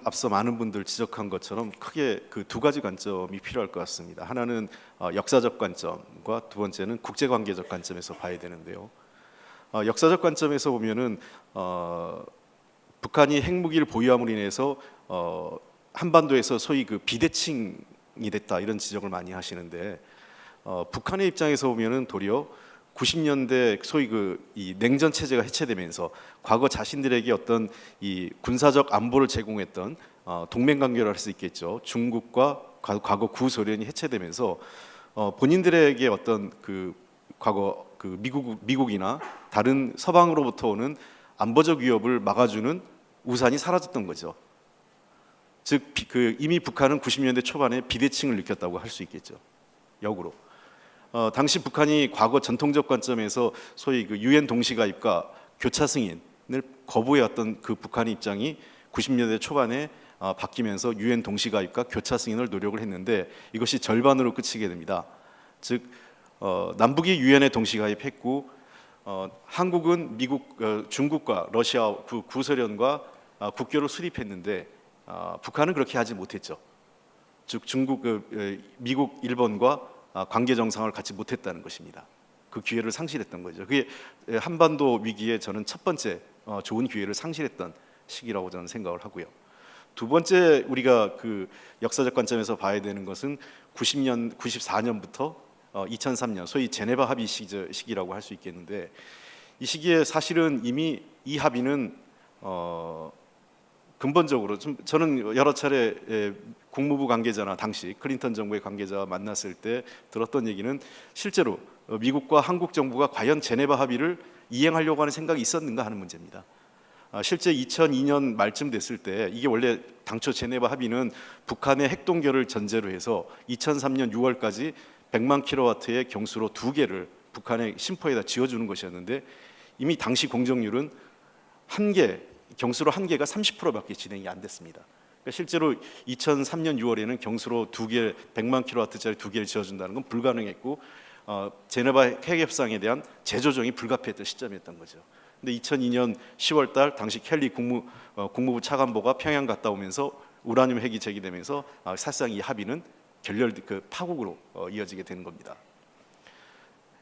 앞서 많은 분들 지적한 것처럼 크게 두 가지 관점이 필요할 것 같습니다. 하나는 역사적 관점과 두 번째는 국제관계적 관점에서 봐야 되는데요. 역사적 관점에서 보면은 북한이 핵무기를 보유함으로 인해서 한반도에서 소위 비대칭이 됐다 이런 지적을 많이 하시는데 북한의 입장에서 보면은 도리어 90년대 소위 이 냉전 체제가 해체되면서 과거 자신들에게 어떤 이 군사적 안보를 제공했던 동맹 관계를 할 수 있겠죠. 중국과 과거 구소련이 해체되면서 본인들에게 어떤 과거 미국이나 다른 서방으로부터 오는 안보적 위협을 막아주는 우산이 사라졌던 거죠. 즉 이미 북한은 90년대 초반에 비대칭을 느꼈다고 할 수 있겠죠. 역으로. 당시 북한이 과거 전통적 관점에서 소위 유엔 동시가입과 교차 승인을 거부해왔던 북한의 입장이 90년대 초반에 바뀌면서 유엔 동시가입과 교차 승인을 노력을 했는데 이것이 절반으로 그치게 됩니다. 즉 남북이 유엔에 동시가입했고 한국은 중국과 러시아 구소련과 국교를 수립했는데 북한은 그렇게 하지 못했죠. 즉 미국, 일본과 관계 정상을 갖지 못했다는 것입니다. 그 기회를 상실했던 거죠. 그게 한반도 위기에 저는 첫 번째 좋은 기회를 상실했던 시기라고 저는 생각을 하고요. 두 번째 우리가 역사적 관점에서 봐야 되는 것은 94년부터 2003년 소위 제네바 합의 시기라고 할 수 있겠는데 이 시기에 사실은 이미 이 합의는 근본적으로 저는 여러 차례 국무부 관계자나 당시 클린턴 정부의 관계자와 만났을 때 들었던 얘기는 실제로 미국과 한국 정부가 과연 제네바 합의를 이행하려고 하는 생각이 있었는가 하는 문제입니다. 실제 2002년 말쯤 됐을 때 이게 원래 당초 제네바 합의는 북한의 핵동결을 전제로 해서 2003년 6월까지 100만 킬로와트의 경수로 2개를 북한의 심포에다 지어주는 것이었는데 이미 당시 공정률은 경수로 1개가 30%밖에 진행이 안 됐습니다. 그러니까 실제로 2003년 6월에는 경수로 2개, 100만 킬로와트짜리 2개를 지어준다는 건 불가능했고 제네바 핵협상에 대한 재조정이 불가피했던 시점이었던 거죠. 근데 2002년 10월달 당시 켈리 국무부 차관보가 평양 갔다 오면서 우라늄 핵이 제기되면서 사실상 이 합의는 파국으로 이어지게 되는 겁니다.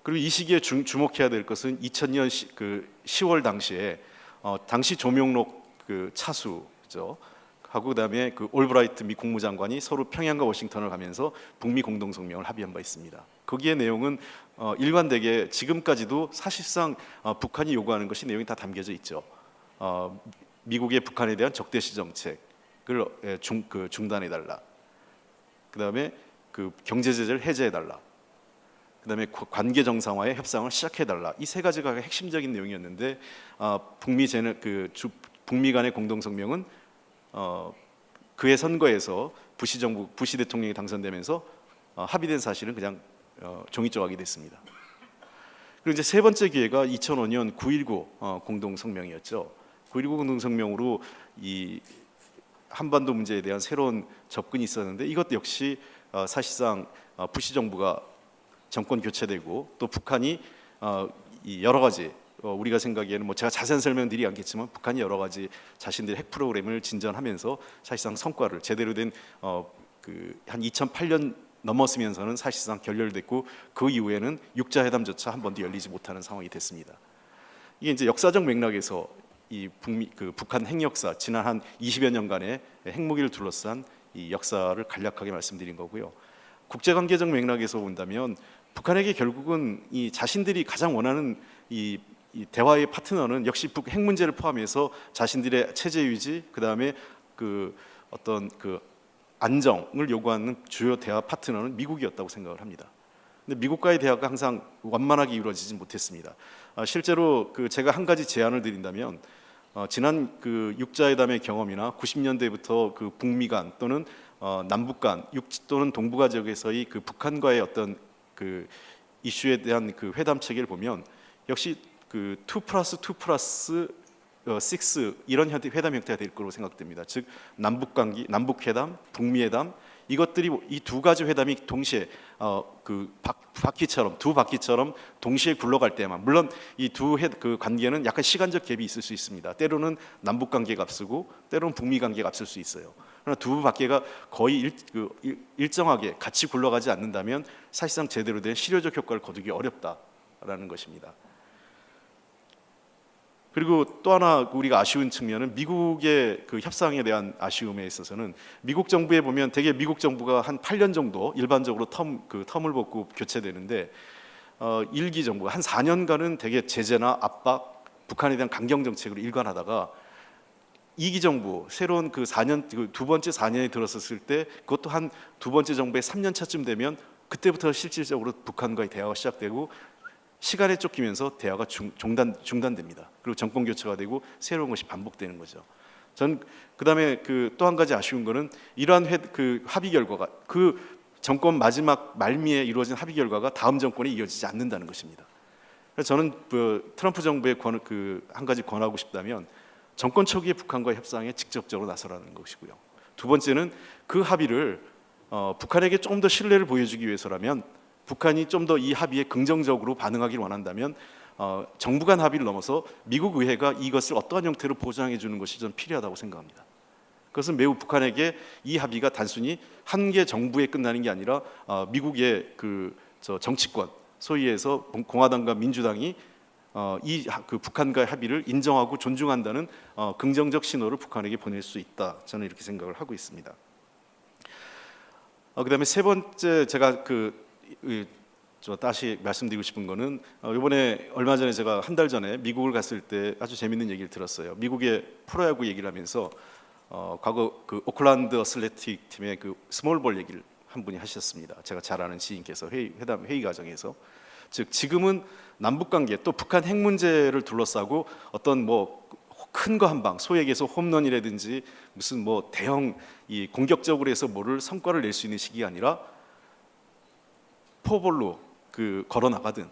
그리고 이 시기에 주목해야 될 것은 2000년 10월 당시에 당시 조명록 차수죠. 하고 그다음에 올브라이트 미 국무장관이 서로 평양과 워싱턴을 가면서 북미 공동성명을 합의한 바 있습니다. 거기에 내용은 일관되게 지금까지도 사실상 북한이 요구하는 것이 내용이 다 담겨져 있죠. 미국의 북한에 대한 적대시 정책, 중단해 달라. 그다음에 그 경제 제재를 해제해 달라. 그다음에 관계 정상화의 협상을 시작해 달라. 이 세 가지가 핵심적인 내용이었는데 북미 간의 공동 성명은 그해 선거에서 부시 대통령이 당선되면서 합의된 사실은 그냥 종이 조각이 됐습니다. 그리고 이제 세 번째 기회가 2005년 9.19 공동 성명이었죠. 9.19 공동 성명으로 이 한반도 문제에 대한 새로운 접근이 있었는데 이것 역시 사실상 부시 정부가 정권 교체되고 또 북한이 이 여러 가지 우리가 생각하기에는 뭐 제가 자세한 설명드리지 않겠지만 북한이 여러 가지 자신들의 핵 프로그램을 진전하면서 사실상 성과를 제대로 된 한 2008년 넘었으면서는 사실상 결렬됐고 그 이후에는 육자회담조차 한 번도 열리지 못하는 상황이 됐습니다. 이게 이제 역사적 맥락에서 이 북한 핵역사 지난 한 20여 년간의 핵무기를 둘러싼 이 역사를 간략하게 말씀드린 거고요. 국제관계적 맥락에서 본다면 북한에게 결국은 이 자신들이 가장 원하는 이 대화의 파트너는 역시 핵 문제를 포함해서 자신들의 체제 유지, 그 다음에 어떤 안정을 요구하는 주요 대화 파트너는 미국이었다고 생각을 합니다. 근데 미국과의 대화가 항상 완만하게 이루어지지 못했습니다. 실제로 제가 한 가지 제안을 드린다면 지난 육자회담의 경험이나 90년대부터 북미 간 또는 남북 간 또는 동북아 지역에서의 북한과의 어떤 이슈에 대한 회담 체계를 보면 역시 2+2+6 이런 회담 형태가 될 거로 생각됩니다. 즉 남북 회담, 북미 회담 이것들이 이 두 가지 회담이 동시에 두 바퀴처럼 동시에 굴러갈 때만 물론 이 관계는 약간 시간적 갭이 있을 수 있습니다. 때로는 남북 관계가 앞서고 때로는 북미 관계가 앞설 수 있어요. 그러나 두 바퀴가 거의 일정하게 같이 굴러가지 않는다면 사실상 제대로 된 실효적 효과를 거두기 어렵다라는 것입니다. 그리고 또 하나 우리가 아쉬운 측면은 미국의 협상에 대한 아쉬움에 있어서는 미국 정부에 보면 대개 미국 정부가 한 8년 정도 일반적으로 텀을 벗고 교체되는데 1기 정부가 한 4년간은 대개 제재나 압박, 북한에 대한 강경 정책으로 일관하다가 2기 정부 새로운 4년 두 번째 4년이 들어섰을 때 그것도 한 두 번째 정부의 3년 차쯤 되면 그때부터 실질적으로 북한과의 대화가 시작되고 시간에 쫓기면서 대화가 중단됩니다. 그리고 정권 교체가 되고 새로운 것이 반복되는 거죠. 전 그다음에 또 한 가지 아쉬운 거는 이러한 합의 결과가 정권 마지막 말미에 이루어진 합의 결과가 다음 정권에 이어지지 않는다는 것입니다. 그래서 저는 트럼프 정부에 한 가지 권하고 싶다면 정권 초기에 북한과의 협상에 직접적으로 나서라는 것이고요. 두 번째는 그 합의를 북한에게 조금 더 신뢰를 보여주기 위해서라면 북한이 좀 더 이 합의에 긍정적으로 반응하기를 원한다면 정부 간 합의를 넘어서 미국 의회가 이것을 어떠한 형태로 보장해 주는 것이 좀 필요하다고 생각합니다. 그것은 매우 북한에게 이 합의가 단순히 한 개 정부에 끝나는 게 아니라 미국의 정치권 소위 해서 공화당과 민주당이 북한과의 합의를 인정하고 존중한다는 긍정적 신호를 북한에게 보낼 수 있다. 저는 이렇게 생각을 하고 있습니다. 그다음에 세 번째 제가 다시 말씀드리고 싶은 거는 이번에 얼마 전에 제가 한 달 전에 미국을 갔을 때 아주 재밌는 얘기를 들었어요. 미국의 프로야구 얘기를 하면서 과거 오클랜드 어슬레틱 팀의 스몰볼 얘기를 한 분이 하셨습니다. 제가 잘 아는 지인께서 회의 과정에서 즉 지금은 남북 관계 또 북한 핵 문제를 둘러싸고 어떤 큰 거 한 방 소위 얘기해서 홈런이라든지 무슨 대형 공격적으로 해서 성과를 낼 수 있는 시기가 아니라 포볼로 걸어 나가든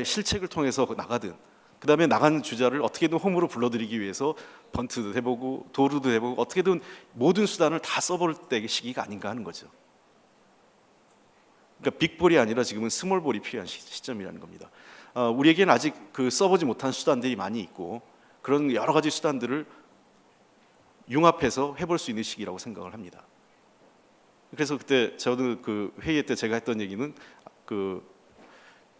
실책을 통해서 나가든 그다음에 나가는 주자를 어떻게든 홈으로 불러들이기 위해서 번트도 해보고 도루도 해보고 어떻게든 모든 수단을 다 써볼 때 시기가 아닌가 하는 거죠. 그러니까 빅볼이 아니라 지금은 스몰볼이 필요한 시점이라는 겁니다. 우리에게는 아직 써보지 못한 수단들이 많이 있고 그런 여러 가지 수단들을 융합해서 해볼 수 있는 시기라고 생각을 합니다. 그래서 그때 저도 회의 때 제가 했던 얘기는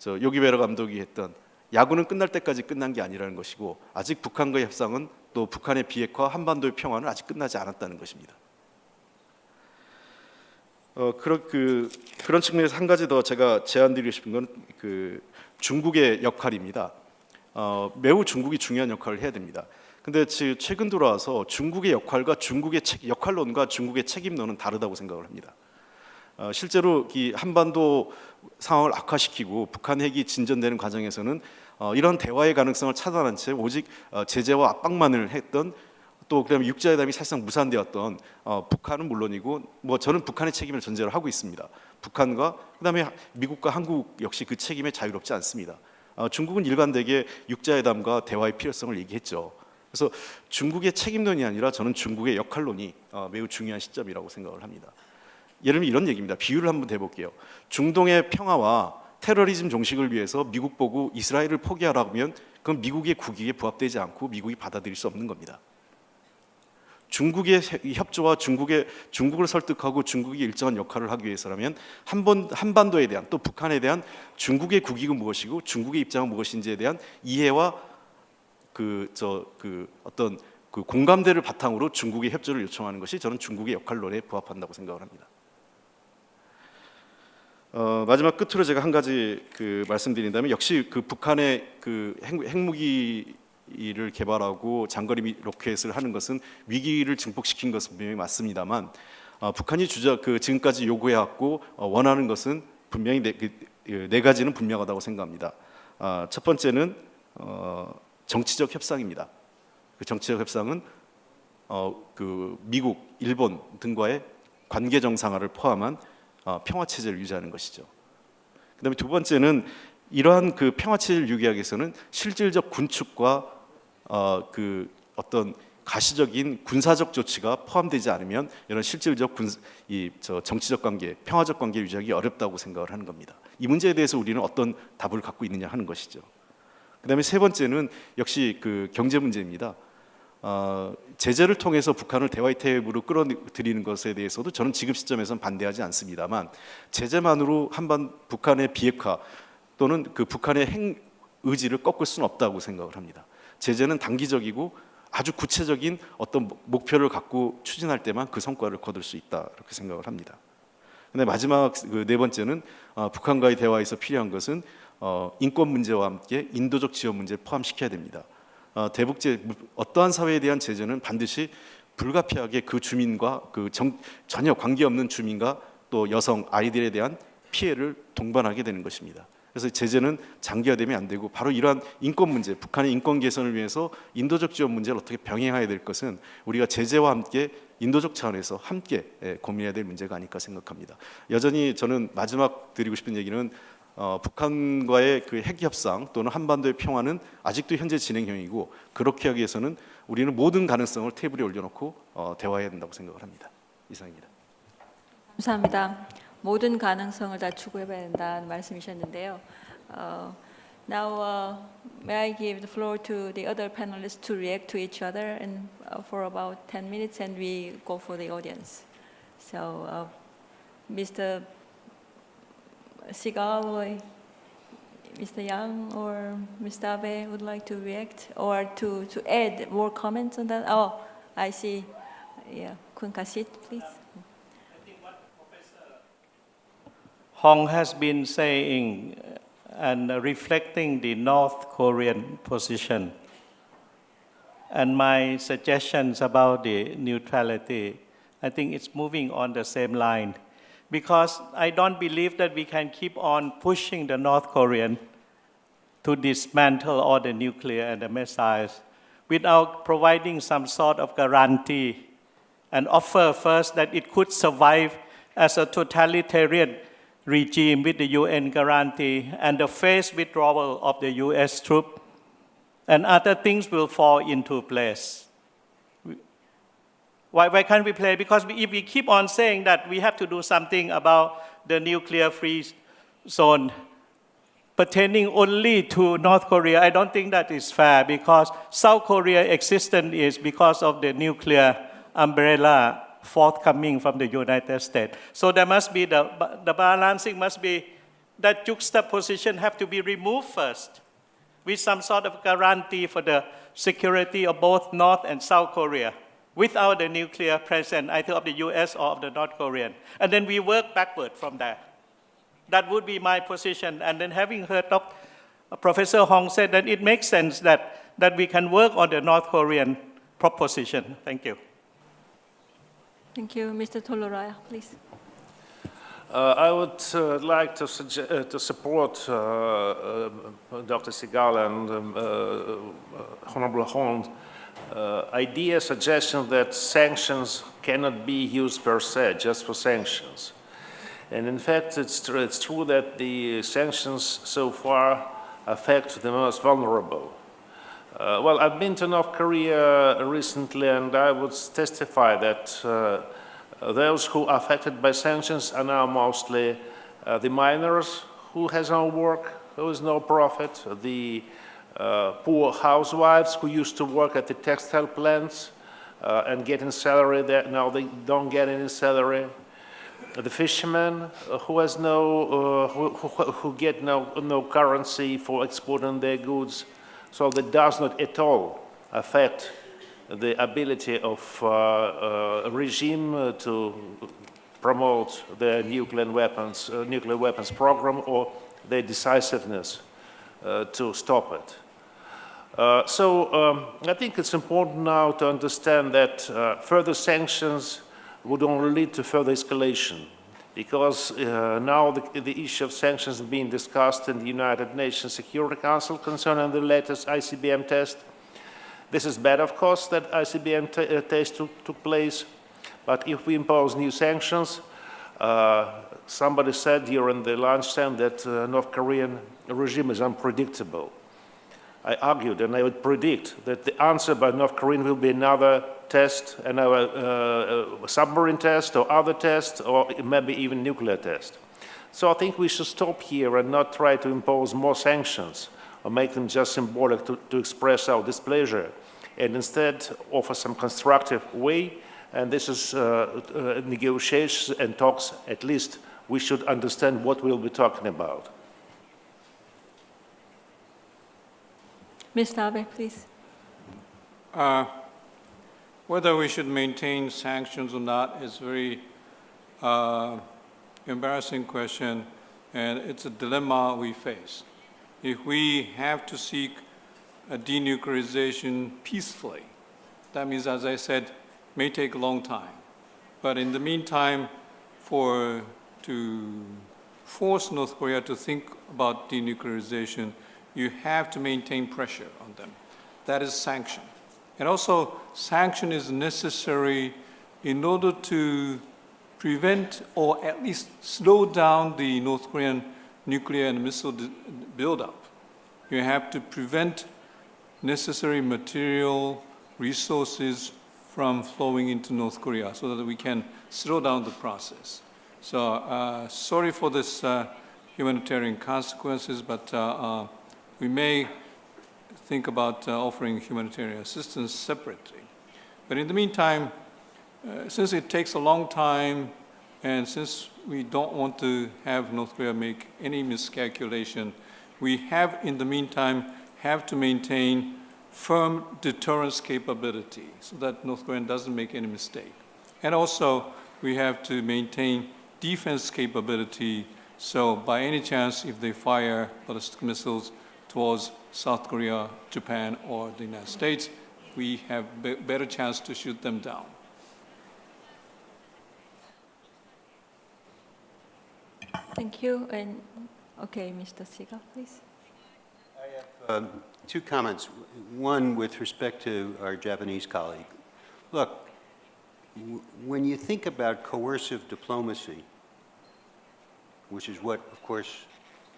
요기베라 감독이 했던 야구는 끝날 때까지 끝난 게 아니라는 것이고 아직 북한과의 협상은 또 북한의 비핵화, 한반도의 평화는 아직 끝나지 않았다는 것입니다. 그런 측면에서 한 가지 더 제가 제안드리고 싶은 건 중국의 역할입니다. 매우 중국이 중요한 역할을 해야 됩니다. 근데 최근 들어와서 중국의 역할론과 중국의 책임론은 다르다고 생각을 합니다. 실제로 이 한반도 상황을 악화시키고 북한 핵이 진전되는 과정에서는 이런 대화의 가능성을 차단한 채 오직 제재와 압박만을 했던 또 그다음에 육자회담이 사실상 무산되었던 북한은 물론이고 뭐 저는 북한의 책임을 전제로 하고 있습니다. 북한과 그다음에 미국과 한국 역시 그 책임에 자유롭지 않습니다. 중국은 일관되게 육자회담과 대화의 필요성을 얘기했죠. 그래서 중국의 책임론이 아니라 저는 중국의 역할론이 매우 중요한 시점이라고 생각을 합니다. 예를 들면 이런 얘기입니다. 비유를 한번 해볼게요. 중동의 평화와 테러리즘 종식을 위해서 미국 보고 이스라엘을 포기하라고 하면 그건 미국의 국익에 부합되지 않고 미국이 받아들일 수 없는 겁니다. 중국의 협조와 중국을 설득하고 중국이 일정한 역할을 하기 위해서라면 한반도에 대한 또 북한에 대한 중국의 국익은 무엇이고 중국의 입장은 무엇인지에 대한 이해와 어떤 공감대를 바탕으로 중국의 협조를 요청하는 것이 저는 중국의 역할론에 부합한다고 생각을 합니다. 마지막 끝으로 제가 한 가지 말씀드린다면 역시 북한의 핵무기를 개발하고 장거리 로켓을 하는 것은 위기를 증폭시킨 것은 분명히 맞습니다만 북한이 지금까지 요구해왔고 원하는 것은 분명히 네 가지는 분명하다고 생각합니다. 첫 번째는 정치적 협상입니다. 그 정치적 협상은 미국, 일본 등과의 관계 정상화를 포함한 평화 체제를 유지하는 것이죠. 그다음에 두 번째는 이러한 평화 체제를 유지하기 위해서는 실질적 군축과 어떤 가시적인 군사적 조치가 포함되지 않으면 이런 실질적 정치적 관계, 평화적 관계를 유지하기 어렵다고 생각을 하는 겁니다. 이 문제에 대해서 우리는 어떤 답을 갖고 있느냐 하는 것이죠. 그다음에 세 번째는 역시 경제 문제입니다. 제재를 통해서 북한을 대화의 테이블로 끌어들이는 것에 대해서도 저는 지금 시점에서는 반대하지 않습니다만 제재만으로 북한의 비핵화 또는 북한의 핵 의지를 꺾을 수는 없다고 생각을 합니다. 제재는 단기적이고 아주 구체적인 어떤 목표를 갖고 추진할 때만 그 성과를 거둘 수 있다 이렇게 생각을 합니다. 근데 마지막 네 번째는 북한과의 대화에서 필요한 것은 인권 문제와 함께 인도적 지원 문제를 포함시켜야 됩니다. 대북제 어떠한 사회에 대한 제재는 반드시 불가피하게 그 주민과 전혀 관계없는 주민과 또 여성 아이들에 대한 피해를 동반하게 되는 것입니다. 그래서 제재는 장기화되면 안 되고 바로 이러한 인권 문제, 북한의 인권 개선을 위해서 인도적 지원 문제를 어떻게 병행해야 될 것은 우리가 제재와 함께 인도적 차원에서 함께 고민해야 될 문제가 아닐까 생각합니다. 여전히 저는 마지막 드리고 싶은 얘기는 북한과의 핵 협상 또는 한반도의 평화는 아직도 현재 진행형이고 그렇게 하기 위해서는 우리는 모든 가능성을 테이블에 올려놓고 대화해야 된다고 생각을 합니다. 이상입니다. 감사합니다. 모든 가능성을 다 추구해봐야 된다는 말씀이셨는데요. Now, may I give the floor to the other panelists to react to each other and for about 10 minutes, and we go for the audience. So, Mr. Sickle or Mr. Yang or Mr. Abe would like to react or to add more comments on that? Oh, I see. Yeah, Kun Kasit, please. Hong has been saying and reflecting the North Korean position. And my suggestions about the neutrality, I think it's moving on the same line. Because I don't believe that we can keep on pushing the North Korean to dismantle all the nuclear and the missiles without providing some sort of guarantee and offer first that it could survive as a totalitarian regime with the UN guarantee and the phased withdrawal of the US troops, and other things will fall into place. Why can't we play? Because if we keep on saying that we have to do something about the nuclear-free zone pertaining only to North Korea, I don't think that is fair, because South Korea's existence is because of the nuclear umbrella forthcoming from the United States. So there must be the balancing must be that juxtaposition have to be removed first with some sort of guarantee for the security of both North and South Korea without the nuclear presence either of the US or of the North Korean. And then we work backward from there. That would be my position. And then having heard Professor Hong said that it makes sense that that we can work on the North Korean proposition. Thank you. Thank you. Mr. Toloraya, please. I would like to support Dr. Sigal and Honorable Holmes' suggestion that sanctions cannot be used per se, just for sanctions. And in fact, it's true that the sanctions so far affect the most vulnerable. Well, I've been to North Korea recently, and I would testify that those who are affected by sanctions are now mostly the miners who has no work, who has no profit, the poor housewives who used to work at the textile plants and getting salary there. Now they don't get any salary. The fishermen who has who get no currency for exporting their goods. So that does not at all affect the ability of a regime to promote their nuclear weapons program or their decisiveness to stop it. So I think it's important now to understand that further sanctions would only lead to further escalation, because now the issue of sanctions is being discussed in the United Nations Security Council concerning the latest Icbm test. This is bad, of course, that Icbm test took place, but if we impose new sanctions, somebody said during the lunchtime that North Korean regime is unpredictable. I argued, and I would predict, that the answer by North Korea will be another test, another submarine test, or other test, or maybe even nuclear test. So I think we should stop here and not try to impose more sanctions or make them just symbolic to express our displeasure, and instead offer some constructive way. And this is negotiations and talks. At least we should understand what we'll be talking about. Mr. Abe, please. Whether we should maintain sanctions or not is a very embarrassing question, and it's a dilemma we face. If we have to seek a denuclearization peacefully, that means, as I said, may take a long time. But in the meantime, to force North Korea to think about denuclearization, you have to maintain pressure on them. That is sanction. And also, sanction is necessary in order to prevent or at least slow down the North Korean nuclear and missile buildup. You have to prevent necessary material resources from flowing into North Korea so that we can slow down the process. So sorry for this humanitarian consequences, but we may think about offering humanitarian assistance separately. But in the meantime, since it takes a long time, and since we don't want to have North Korea make any miscalculation, we have, in the meantime, have to maintain firm deterrence capability so that North Korea doesn't make any mistake. And also, we have to maintain defense capability, so by any chance, if they fire ballistic missiles towards South Korea, Japan, or the United States, we have better chance to shoot them down. Thank you. And okay, Mr. Sickle, please. I have two comments. One with respect to our Japanese colleague. Look, when you think about coercive diplomacy, which is what, of course,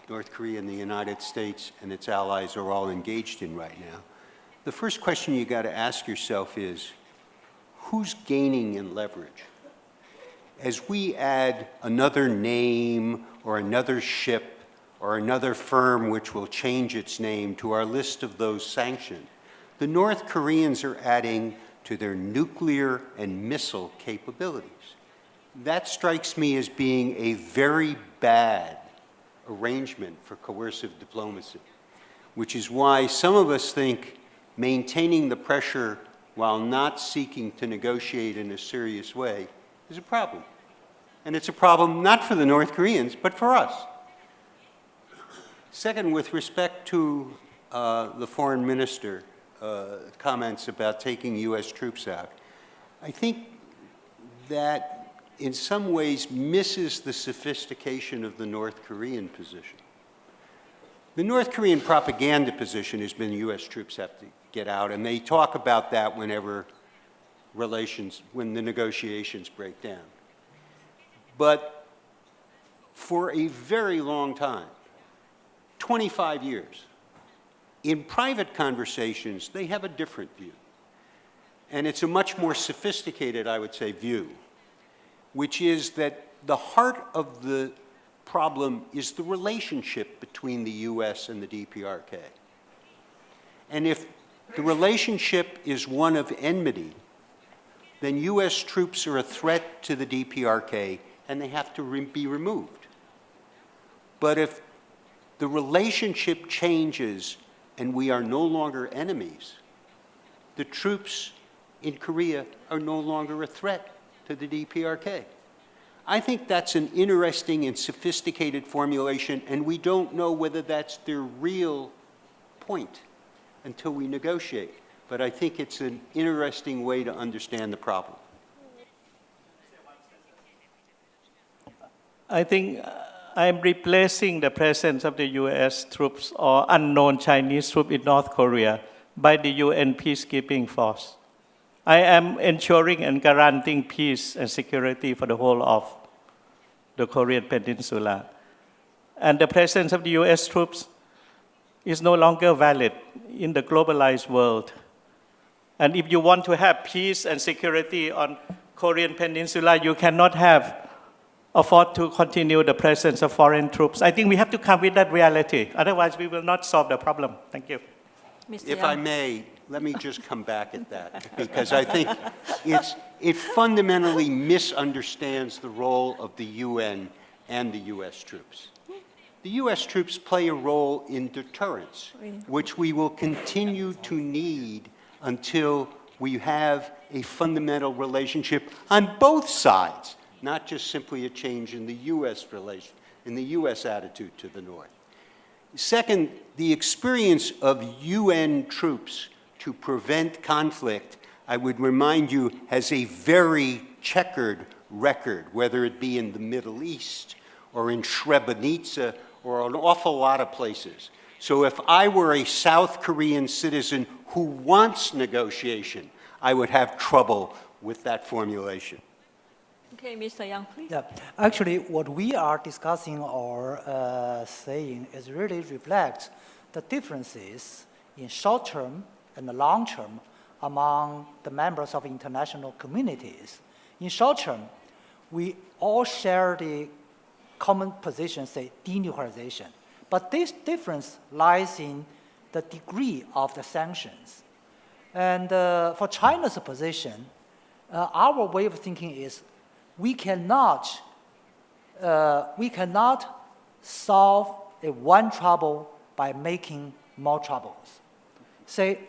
North Korea and the United States and its allies are all engaged in right now, the first question you got to ask yourself is, who's gaining in leverage? As we add another name or another ship or another firm which will change its name to our list of those sanctioned, the North Koreans are adding to their nuclear and missile capabilities. That strikes me as being a very bad arrangement for coercive diplomacy, which is why some of us think maintaining the pressure while not seeking to negotiate in a serious way is a problem. And it's a problem not for the North Koreans, but for us. Second, with respect to the foreign minister, comments about taking U.S. troops out, I think that in some ways misses the sophistication of the North Korean position. The North Korean propaganda position has been U.S. troops have to get out, and they talk about that whenever when the negotiations break down. But for a very long time, 25 years, in private conversations, they have a different view. And it's a much more sophisticated, I would say, view, which is that the heart of the problem is the relationship between the US and the DPRK. And if the relationship is one of enmity, then US troops are a threat to the DPRK and they have to be removed. But if the relationship changes and we are no longer enemies, the troops in Korea are no longer a threat to the DPRK. I think that's an interesting and sophisticated formulation, and we don't know whether that's their real point until we negotiate. But I think it's an interesting way to understand the problem. I think I'm replacing the presence of the US troops or unknown Chinese troops in North Korea by the UN peacekeeping force. I am ensuring and guaranteeing peace and security for the whole of the Korean Peninsula. And the presence of the US troops is no longer valid in the globalized world. And if you want to have peace and security on Korean Peninsula, you cannot afford to continue the presence of foreign troops. I think we have to come with that reality. Otherwise, we will not solve the problem. Thank you. Mr. If Yang. I may, let me just come back at that, because I think it fundamentally misunderstands the role of the UN and the US troops. The US troops play a role in deterrence, which we will continue to need until we have a fundamental relationship on both sides, not just simply a change in the US relation, in the US attitude to the North. Second, the experience of UN troops to prevent conflict, I would remind you, has a very checkered record, whether it be in the Middle East or in Srebrenica or an awful lot of places. So if I were a South Korean citizen who wants negotiation, I would have trouble with that formulation. Okay, Mr. Yang, please. Yeah, actually, what we are discussing or saying is really reflects the differences in short term and the long term among the members of international communities. In short term, we all share the common position, say denuclearization. But this difference lies in the degree of the sanctions. And for China's position, our way of thinking is we cannot solve one trouble by making more troubles. Say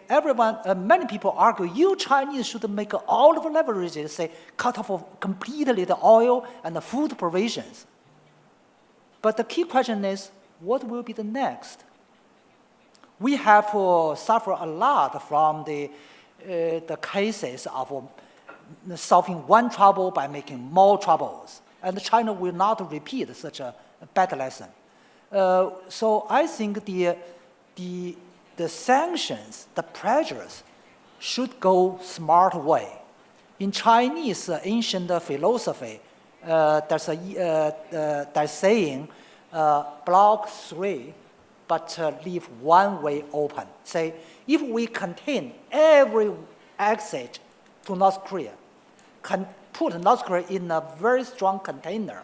many people argue, you Chinese should make all of the leverages, say cut off completely the oil and the food provisions. But the key question is, what will be the next? We have suffered a lot from the cases of solving one trouble by making more troubles. And China will not repeat such a bad lesson. So I think the sanctions, the pressures, should go smart way. In Chinese ancient philosophy, there's saying, block 3, but leave one way open. Say, if we contain every exit to North Korea, put North Korea in a very strong container,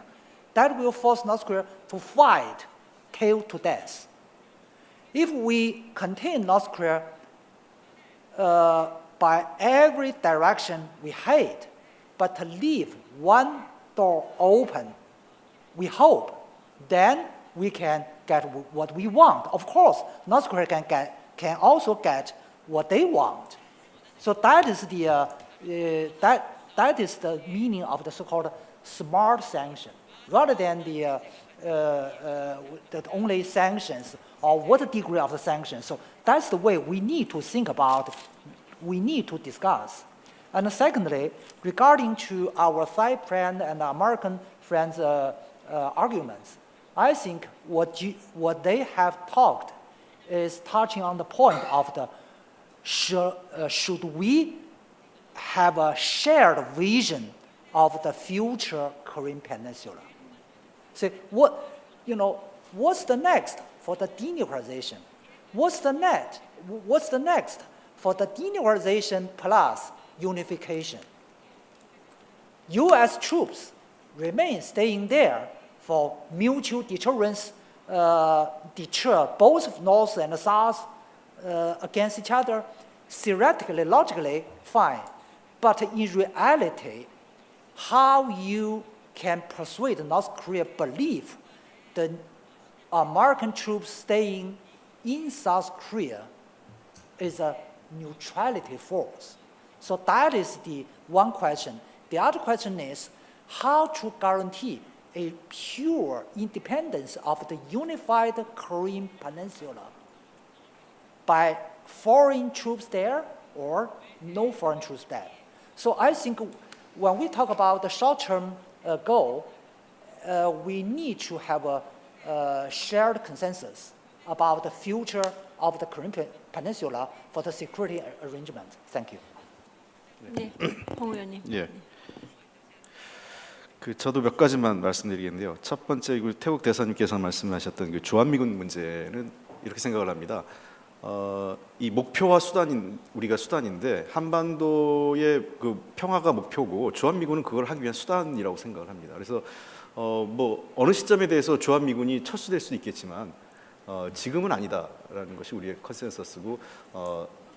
that will force North Korea to fight, kill to death. If we contain North Korea by every direction we hate, but leave one door open, we hope, then we can get what we want. Of course, North Korea can also get what they want. So that is the meaning of the so-called smart sanction. rather than the only sanctions or what degree of the sanctions. So that's the way we need to think about, we need to discuss. And secondly, regarding to our Thai friend and American friends' arguments, I think what they have talked is touching on the point of the should we have a shared vision of the future Korean Peninsula? So what's the next for the denuclearization? What's the next for the denuclearization plus unification? U.S. troops remain staying there for mutual deterrence, deter both North and South against each other. Theoretically, logically, fine. But in reality, how you can persuade North Korea believe the American troops staying in South Korea is a neutrality force? So that is the one question. The other question is how to guarantee a pure independence of the unified Korean Peninsula by foreign troops there or no foreign troops there. So I think when we talk about the short-term goal, we need to have a shared consensus about the future of the Korean Peninsula for the security arrangement. Thank you. 네, 홍 의원님. 예. 저도 몇 가지만 말씀드리겠는데요. 첫 번째, 태국 대사님께서 말씀하셨던 그 주한미군 문제는 이렇게 생각을 합니다. 이 목표와 수단인 우리가 수단인데 한반도의 그 평화가 목표고 주한미군은 그걸 하기 위한 수단이라고 생각을 합니다. 그래서 뭐 어느 시점에 대해서 주한미군이 철수될 수도 있겠지만 지금은 아니다라는 것이 우리의 컨센서스고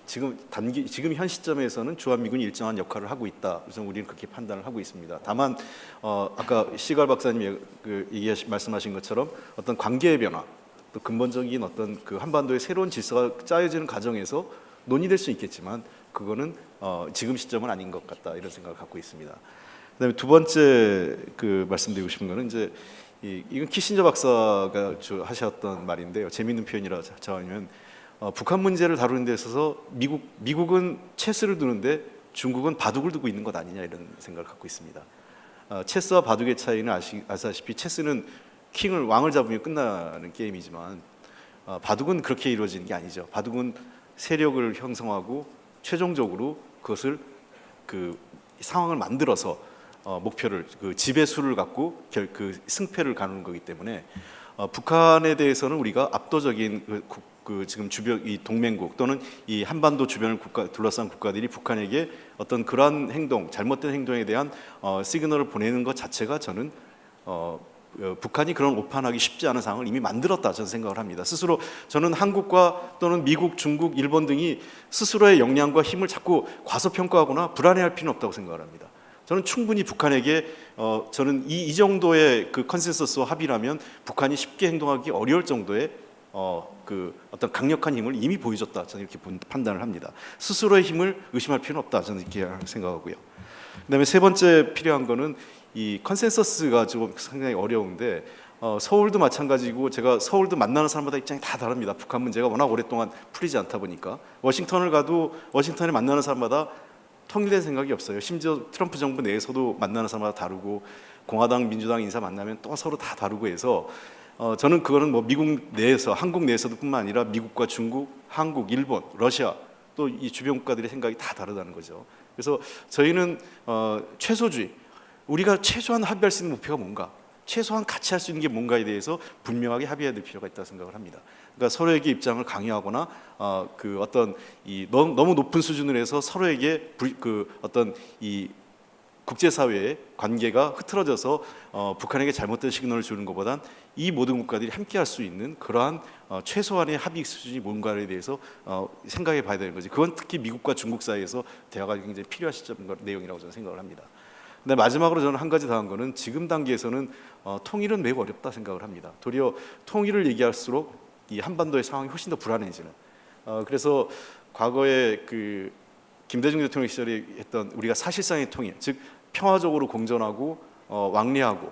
지금 현 시점에서는 주한미군이 일정한 역할을 하고 있다. 그래서 우리는 그렇게 판단을 하고 있습니다. 다만 아까 시갈 박사님이 말씀하신 것처럼 어떤 관계의 변화, 또 근본적인 어떤 그 한반도의 새로운 질서가 짜여지는 과정에서 논의될 수 있겠지만 그거는 지금 시점은 아닌 것 같다 이런 생각을 갖고 있습니다. 그다음에 두 번째 그 말씀드리고 싶은 거는 이제 이건 키신저 박사가 하셨던 말인데요. 재미있는 표현이라 자하면 북한 문제를 다루는 데 있어서 미국은 체스를 두는데 중국은 바둑을 두고 있는 것 아니냐 이런 생각을 갖고 있습니다. 체스와 바둑의 차이는 아시다시피 체스는 왕을 잡으면 끝나는 게임이지만 바둑은 그렇게 이루어지는 게 아니죠. 바둑은 세력을 형성하고 최종적으로 그것을 그 상황을 만들어서 목표를 그 지배수를 갖고 그 승패를 가누는 거기 때문에 북한에 대해서는 우리가 압도적인 그 지금 주변 이 동맹국 또는 이 한반도 주변을 둘러싼 국가들이 북한에게 어떤 그러한 행동, 잘못된 행동에 대한 시그널을 보내는 것 자체가 저는 북한이 그런 오판하기 쉽지 않은 상황을 이미 만들었다 저는 생각을 합니다. 스스로 저는 한국과 또는 미국, 중국, 일본 등이 스스로의 역량과 힘을 자꾸 과소평가하거나 불안해할 필요는 없다고 생각을 합니다. 저는 충분히 북한에게 저는 이 정도의 그 컨센서스와 합의라면 북한이 쉽게 행동하기 어려울 정도의 그 어떤 강력한 힘을 이미 보여줬다 저는 이렇게 판단을 합니다. 스스로의 힘을 의심할 필요는 없다 저는 이렇게 생각하고요. 그다음에 세 번째 필요한 거는 이 컨센서스가 좀 상당히 어려운데 서울도 마찬가지고 제가 서울도 만나는 사람마다 입장이 다 다릅니다. 북한 문제가 워낙 오랫동안 풀리지 않다 보니까 워싱턴을 가도 워싱턴에 만나는 사람마다 통일된 생각이 없어요. 심지어 트럼프 정부 내에서도 만나는 사람마다 다르고 공화당, 민주당 인사 만나면 또 서로 다 다르고 해서 저는 그거는 뭐 미국 내에서 한국 내에서도 뿐만 아니라 미국과 중국, 한국, 일본, 러시아 또 이 주변 국가들의 생각이 다 다르다는 거죠. 그래서 저희는 최소주의, 우리가 최소한 합의할 수 있는 목표가 뭔가, 최소한 같이 할 수 있는 게 뭔가에 대해서 분명하게 합의해야 될 필요가 있다고 생각을 합니다. 그러니까 서로에게 입장을 강요하거나 그 어떤 이 너무 높은 수준을 해서 서로에게 그 어떤 이 국제사회의 관계가 흐트러져서 북한에게 잘못된 시그널을 주는 것보단 이 모든 국가들이 함께 할 수 있는 그러한 최소한의 합의 수준이 뭔가에 대해서 생각해 봐야 되는 거지. 그건 특히 미국과 중국 사이에서 대화가 굉장히 필요한 내용이라고 저는 생각을 합니다. 근데 마지막으로 저는 한 가지 더 한 거는 지금 단계에서는 통일은 매우 어렵다 생각을 합니다. 도리어 통일을 얘기할수록 이 한반도의 상황이 훨씬 더 불안해지는. 그래서 과거에 그 김대중 대통령 시절에 했던 우리가 사실상의 통일, 즉 평화적으로 공존하고 왕래하고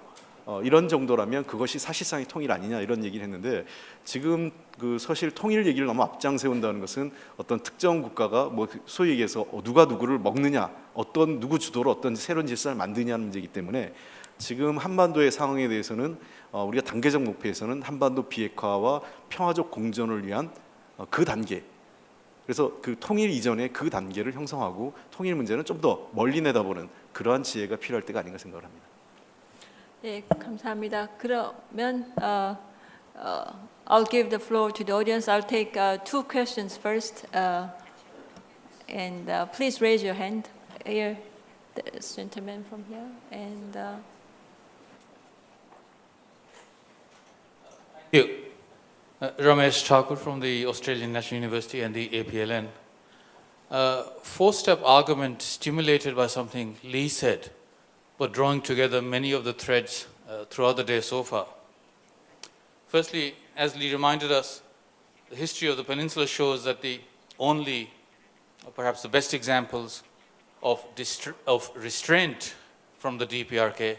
이런 정도라면 그것이 사실상의 통일 아니냐 이런 얘기를 했는데 지금 그 사실 통일 얘기를 너무 앞장 세운다는 것은 어떤 특정 국가가 뭐 소위 얘기해서 누가 누구를 먹느냐, 어떤 누구 주도로 어떤 새로운 질서를 만드냐는 문제이기 때문에 지금 한반도의 상황에 대해서는 우리가 단계적 목표에서는 한반도 비핵화와 평화적 공존을 위한 그 단계. 그래서 그 통일 이전의 그 단계를 형성하고 통일 문제는 좀 더 멀리 내다보는 그러한 지혜가 필요할 때가 아닌가 생각을 합니다. 네, 감사합니다. 그러면 I'll give the floor to the audience. I'll take two questions first, and please raise your hand. Here, this gentleman from here, and. Thank you. Ramesh Thakur from the Australian National University and the APLN. Four-step argument stimulated by something Lee said, but drawing together many of the threads throughout the day so far. Firstly, as Lee reminded us, the history of the peninsula shows that the only, or perhaps the best examples of restraint from the DPRK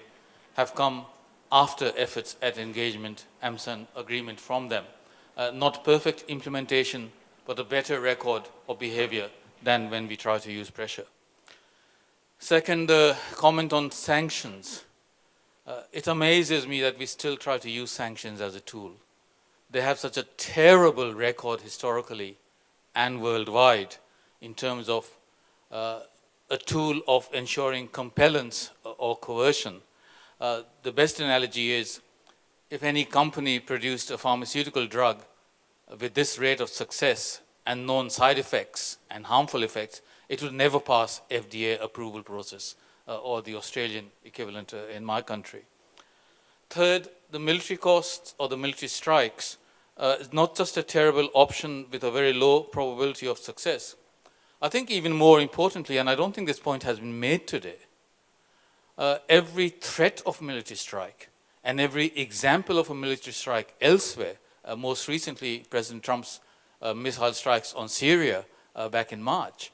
have come after efforts at engagement and some agreement from them. Not perfect implementation, but a better record of behavior than when we try to use pressure. Second, the comment on sanctions. It amazes me that we still try to use sanctions as a tool. They have such a terrible record historically and worldwide in terms of a tool of ensuring compellence or coercion. The best analogy is if any company produced a pharmaceutical drug with this rate of success and known side effects and harmful effects, it would never pass FDA approval process or the Australian equivalent in my country. Third, the military costs or the military strikes is not just a terrible option with a very low probability of success. I think even more importantly, and I don't think this point has been made today, every threat of military strike and every example of a military strike elsewhere, most recently President Trump's missile strikes on Syria back in March,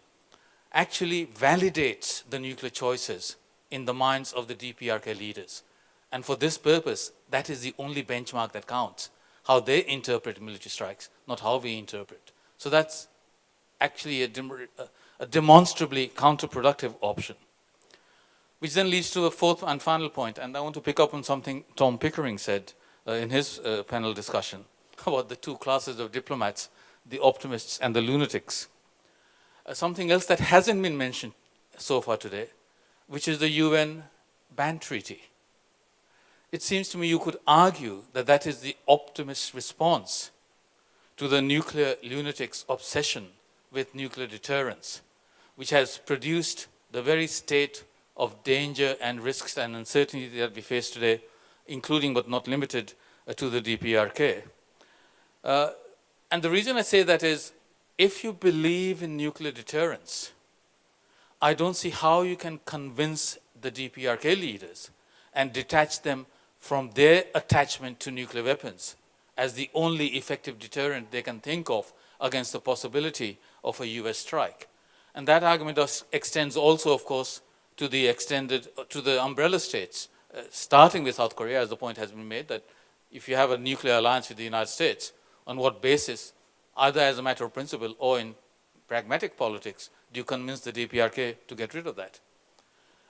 actually validates the nuclear choices in the minds of the DPRK leaders. And for this purpose, that is the only benchmark that counts, how they interpret military strikes, not how we interpret. So that's actually a demonstrably counterproductive option. Which then leads to a fourth and final point, and I want to pick up on something Tom Pickering said in his panel discussion about the two classes of diplomats, the optimists and the lunatics. Something else that hasn't been mentioned so far today, which is the UN ban treaty. It seems to me you could argue that that is the optimist response to the nuclear lunatics' obsession with nuclear deterrence, which has produced the very state of danger and risks and uncertainty that we face today, including but not limited to the DPRK. And the reason I say that is, if you believe in nuclear deterrence, I don't see how you can convince the DPRK leaders and detach them from their attachment to nuclear weapons as the only effective deterrent they can think of against the possibility of a US strike. And that argument extends also, of course, to the umbrella states, starting with South Korea, as the point has been made, that if you have a nuclear alliance with the United States, on what basis, either as a matter of principle or in pragmatic politics, do you convince the DPRK to get rid of that?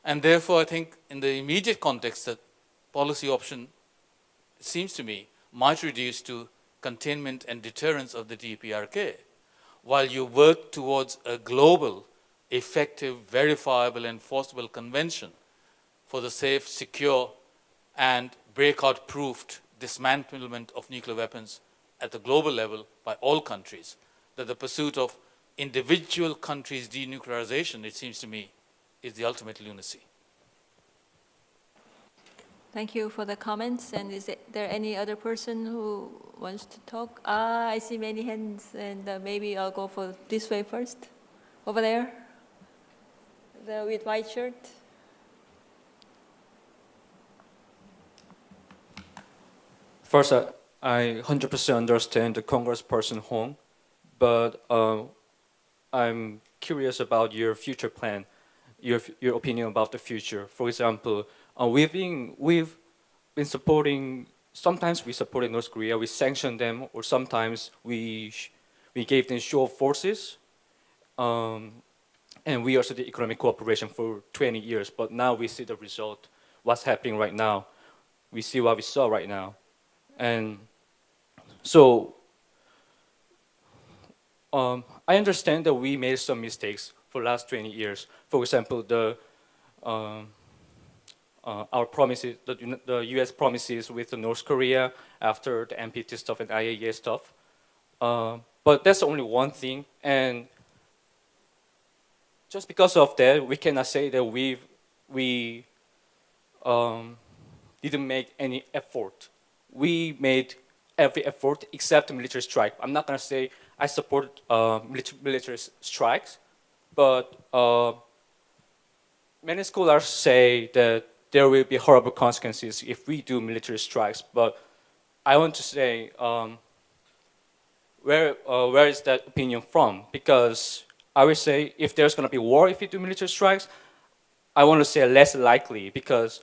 And therefore, I think in the immediate context, the policy option, seems to me, might reduce to containment and deterrence of the DPRK, while you work towards a global, effective, verifiable, enforceable convention for the safe, secure, and breakout-proofed dismantlement of nuclear weapons at the global level by all countries, that the pursuit of individual countries' denuclearization, it seems to me, is the ultimate lunacy. Thank you for the comments. And is there any other person who wants to talk? I see many hands, and maybe I'll go for this way first. Over there, with white shirt. First, I 100% understand the Congressperson Hong, but I'm curious about your future plan, your opinion about the future. For example, we've been supporting. Sometimes we supported North Korea, we sanctioned them, or sometimes we gave them show of forces, and we also did economic cooperation for 20 years. But now we see the result. What's happening right now? We see what we saw right now, and so I understand that we made some mistakes for the last 20 years. For example, our promises, the U.S. promises with the North Korea after the NPT stuff and IAEA stuff. But that's only one thing, and just because of that, we cannot say that we didn't make any effort. We made every effort except the military strike. I'm not gonna say I support military strikes, but many scholars say that there will be horrible consequences if we do military strikes. But I want to say, where is that opinion from? Because I would say if there's going to be war if we do military strikes, I want to say less likely, because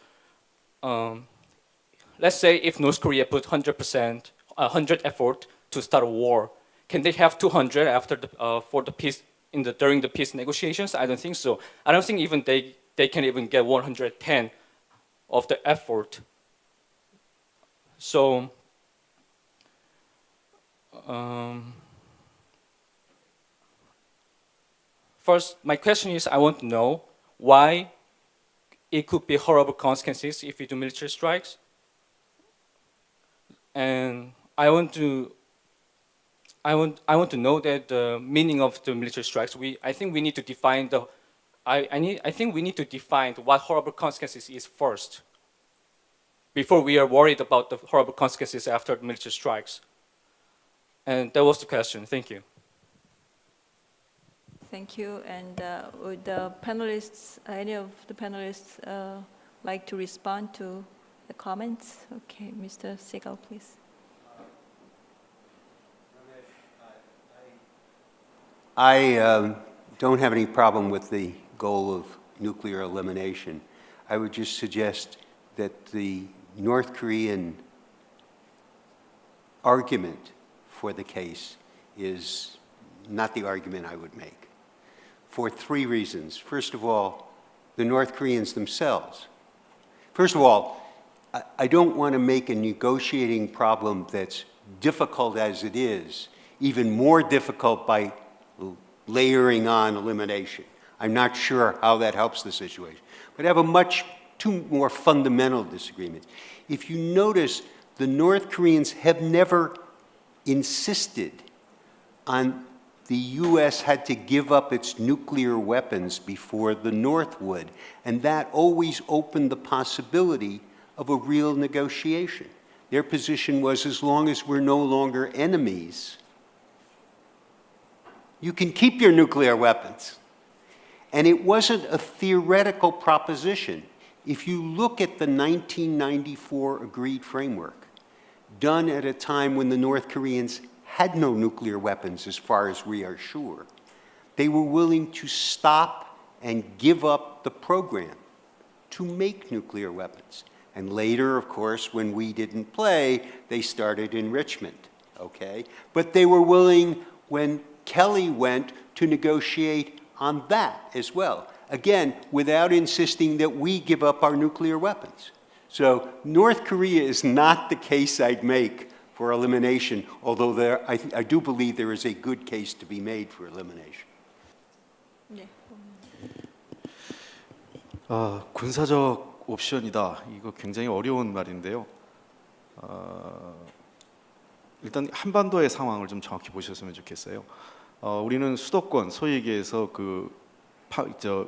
let's say if North Korea put 100 effort to start a war, can they have 200 after for the peace during the peace negotiations? I don't think so. I don't think even they can even get 110 of the effort. So first, my question is, I want to know why it could be horrible consequences if we do military strikes. And I want to know that the meaning of the military strikes. I think we need to define what horrible consequences is first, before we are worried about the horrible consequences after the military strikes. And that was the question. Thank you. Thank you. And would the panelists, any of the panelists, like to respond to the comments? Okay, Mr. Sickle, please. I don't have any problem with the goal of nuclear elimination. I would just suggest that the North Korean argument for the case is not the argument I would make, for three reasons. First of all, the North Koreans themselves. First of all, I don't want to make a negotiating problem that's difficult as it is even more difficult by layering on elimination. I'm not sure how that helps the situation. But I have two more fundamental disagreements. If you notice, the North Koreans have never insisted on the US had to give up its nuclear weapons before the North would, and that always opened the possibility of a real negotiation. Their position was, as long as we're no longer enemies, you can keep your nuclear weapons. And it wasn't a theoretical proposition. If you look at the 1994 agreed framework, done at a time when the North Koreans had no nuclear weapons, as far as we are sure, they were willing to stop and give up the program to make nuclear weapons. And later, of course, when we didn't play, they started enrichment, okay? But they were willing, when Kelly went, to negotiate on that as well. Again, without insisting that we give up our nuclear weapons. So North Korea is not the case I'd make for elimination, although I do believe there is a good case to be made for elimination. 네. 군사적 옵션이다. 이거 굉장히 어려운 말인데요. 일단 한반도의 상황을 좀 정확히 보셨으면 좋겠어요. 우리는 수도권, 소위 얘기해서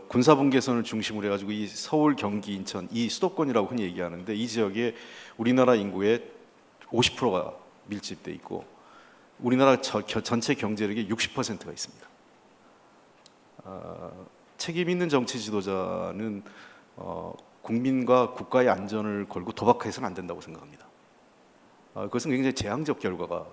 군사분계선을 중심으로 해가지고 이 서울, 경기, 인천 이 수도권이라고 흔히 얘기하는데, 이 지역에 우리나라 인구의 50%가 밀집돼 있고 우리나라 전체 경제력의 60%가 있습니다. 책임 있는 정치 지도자는 국민과 국가의 안전을 걸고 도박해서는 안 된다고 생각합니다. 그것은 굉장히 재앙적 결과가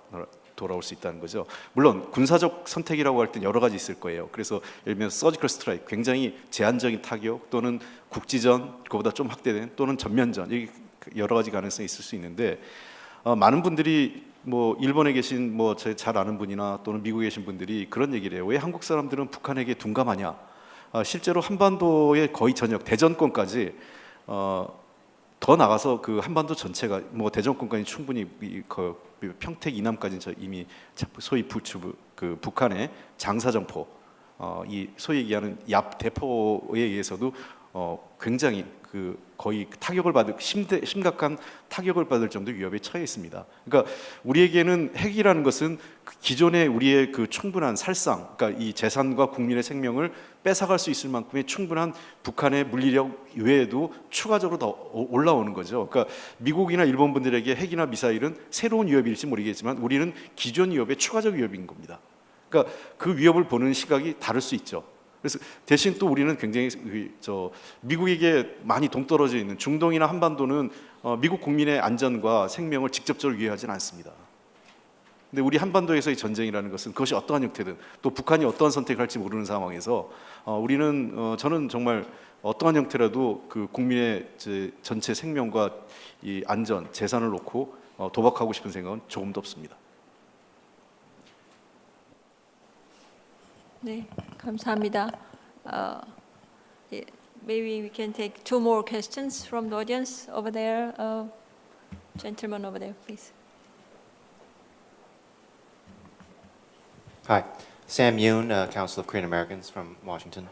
돌아올 수 있다는 거죠. 물론 군사적 선택이라고 할 땐 여러 가지 있을 거예요. 그래서 예를 들면 서지컬 스트라이크, 굉장히 제한적인 타격, 또는 국지전, 그보다 좀 확대된, 또는 전면전, 이게 여러 가지 가능성이 있을 수 있는데 많은 분들이 뭐 일본에 계신 뭐 제 잘 아는 분이나 또는 미국에 계신 분들이 그런 얘기를 해요. 왜 한국 사람들은 북한에게 둔감하냐? 실제로 한반도의 거의 전역 대전권까지 더 나가서 그 한반도 전체가 뭐 대전권까지 충분히 그 평택 이남까지 이미 소위 그 북한의 장사정포 이 소위 얘기하는 얍 대포에 의해서도 굉장히 그 거의 타격을 받을 심각한 타격을 받을 정도 위협에 처해 있습니다. 그러니까 우리에게는 핵이라는 것은 기존의 우리의 그 충분한 살상, 그러니까 이 재산과 국민의 생명을 뺏어갈 수 있을 만큼의 충분한 북한의 물리력 외에도 추가적으로 더 올라오는 거죠. 그러니까 미국이나 일본 분들에게 핵이나 미사일은 새로운 위협일지 모르겠지만 우리는 기존 위협의 추가적 위협인 겁니다. 그러니까 그 위협을 보는 시각이 다를 수 있죠. 그래서 대신 또 우리는 굉장히 미국에게 많이 동떨어져 있는 중동이나 한반도는 미국 국민의 안전과 생명을 직접적으로 위협하지는 않습니다. 근데 우리 한반도에서의 전쟁이라는 것은 그것이 어떠한 형태든 또 북한이 어떠한 선택을 할지 모르는 상황에서 우리는 저는 정말 어떠한 형태라도 그 국민의 전체 생명과 이 안전, 재산을 놓고 도박하고 싶은 생각은 조금도 없습니다. 네, 감사합니다. Maybe we can take two more questions from the audience over there. Gentleman over there, please. Hi, Sam Yoon, Council of Korean Americans from Washington.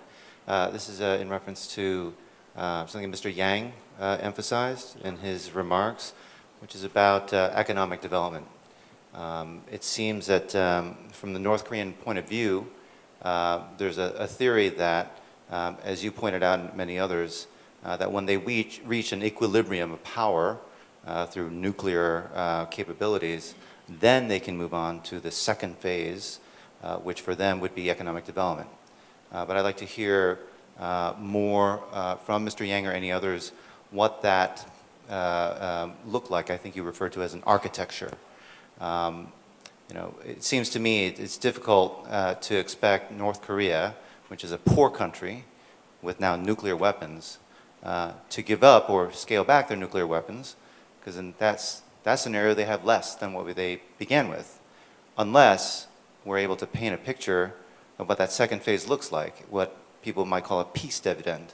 This is in reference to something Mr. Yang emphasized in his remarks, which is about economic development. It seems that from the North Korean point of view, there's a theory that, as you pointed out and many others, that when they reach an equilibrium of power through nuclear capabilities, then they can move on to the second phase, which for them would be economic development. But I'd like to hear more from Mr. Yang or any others what that looked like. I think you referred to as an architecture. You know, it seems to me it's difficult to expect North Korea, which is a poor country with now nuclear weapons, to give up or scale back their nuclear weapons, because in that scenario they have less than what they began with, unless we're able to paint a picture of what that second phase looks like, what people might call a peace dividend.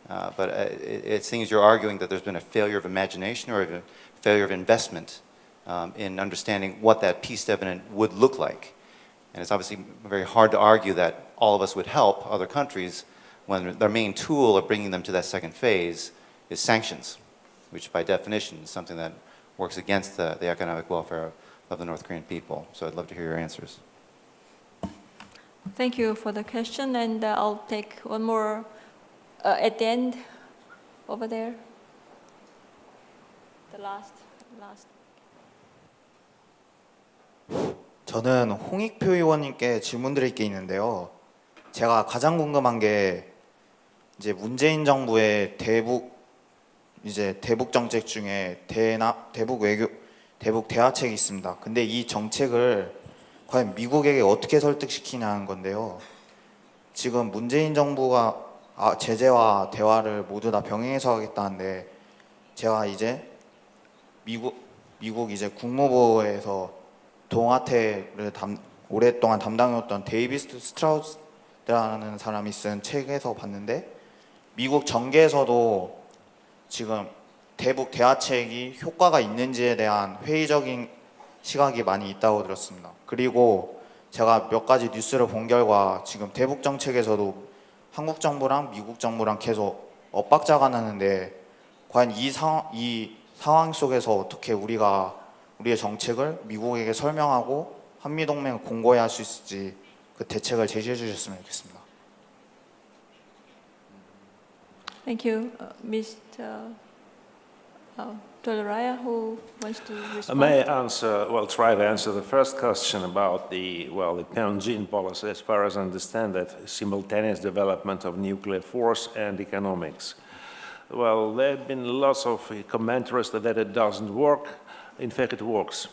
But it seems you're arguing that there's been a failure of imagination or a failure of investment in understanding what that peace dividend would look like. And it's obviously very hard to argue that all of us would help other countries when their main tool of bringing them to that second phase is sanctions, which by definition is something that works against the economic welfare of the North Korean people. So I'd love to hear your answers. Thank you for the question, and I'll take one more at the end over there. The last. 저는 홍익표 의원님께 질문드릴 게 있는데요. 제가 가장 궁금한 게 이제 문재인 정부의 대북 정책 중에 대북 대화책이 있습니다. 근데 이 정책을 과연 미국에게 어떻게 설득시키냐는 건데요. 지금 문재인 정부가 제재와 대화를 모두 다 병행해서 하겠다는데 제가 이제 미국 이제 국무부에서 동아태를 오랫동안 담당해왔던 데이비스 스트라우스라는 사람이 쓴 책에서 봤는데 미국 정계에서도 지금 대북 대화책이 효과가 있는지에 대한 회의적인 시각이 많이 있다고 들었습니다. 그리고 제가 몇 가지 뉴스를 본 결과 지금 대북 정책에서도 한국 정부랑 미국 정부랑 계속 엇박자가 나는데 과연 이 상황 속에서 어떻게 우리의 정책을 미국에게 설명하고 한미동맹을 공고히 할 수 있을지 그 대책을 제시해 주셨으면 좋겠습니다. Thank you, Mr. Toleraya, who wants to respond? May I answer, try to answer the first question about the Pyongyang policy, as far as I understand that simultaneous development of nuclear force and economics. Well, there have been lots of commentaries that it doesn't work. In fact, it works.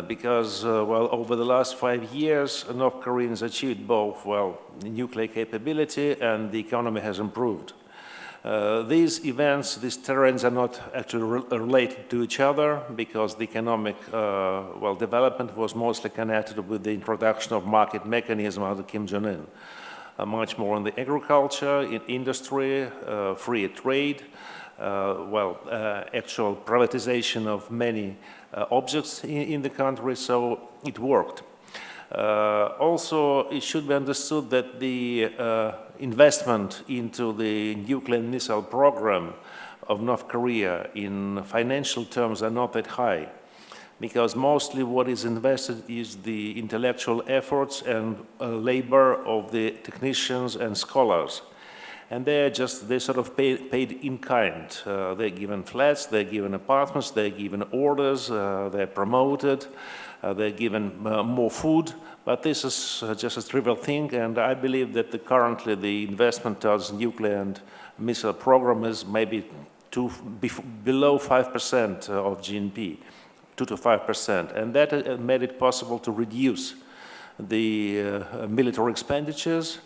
Because, over the last 5 years, North Koreans achieved both, nuclear capability and the economy has improved. These events, these terrains are not actually related to each other because the economic development was mostly connected with the introduction of market mechanism under Kim Jong-un. Much more in the agriculture, in industry, free trade, actual privatization of many objects in the country, so it worked. Also, it should be understood that the investment into the nuclear missile program of North Korea in financial terms are not that high, because mostly what is invested is the intellectual efforts and labor of the technicians and scholars. And they sort of paid in kind. They're given flats, they're given apartments, they're given orders, they're promoted, they're given more food, but this is just a trivial thing, and I believe that currently the investment towards nuclear and missile program is maybe below 5% of GNP, 2 to 5%, and that made it possible to reduce the military expenditures,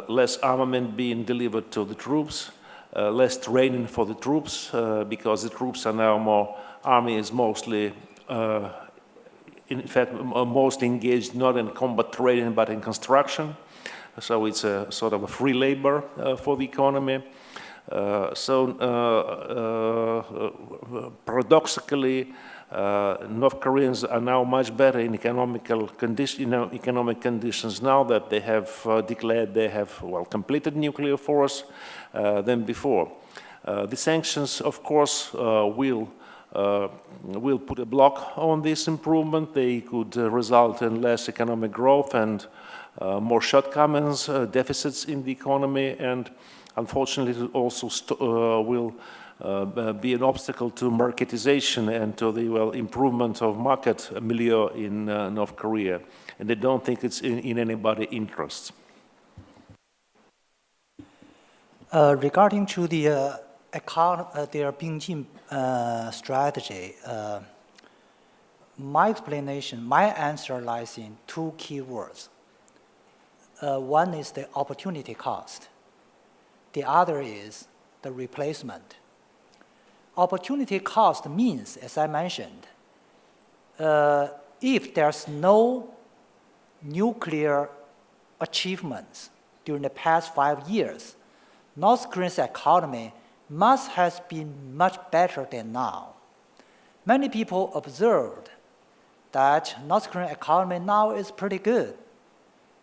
less armament being delivered to the troops, less training for the troops, because the troops are now army is mostly, in fact, mostly engaged not in combat training but in construction. So it's a sort of a free labor for the economy. Paradoxically, North Koreans are now much better in economic conditions now that they have declared they have completed nuclear force than before. The sanctions, of course, will put a block on this improvement. They could result in less economic growth and more shortcomings, deficits in the economy, and unfortunately it also will be an obstacle to marketization and to the improvement of market milieu in North Korea. And I don't think it's in anybody's interest. Regarding to their Beijing strategy, my answer lies in two key words. One is the opportunity cost. The other is the replacement. Opportunity cost means, as I mentioned, if there's no nuclear achievements during the past 5 years, North Korea's economy must have been much better than now. Many people observed that North Korean economy now is pretty good.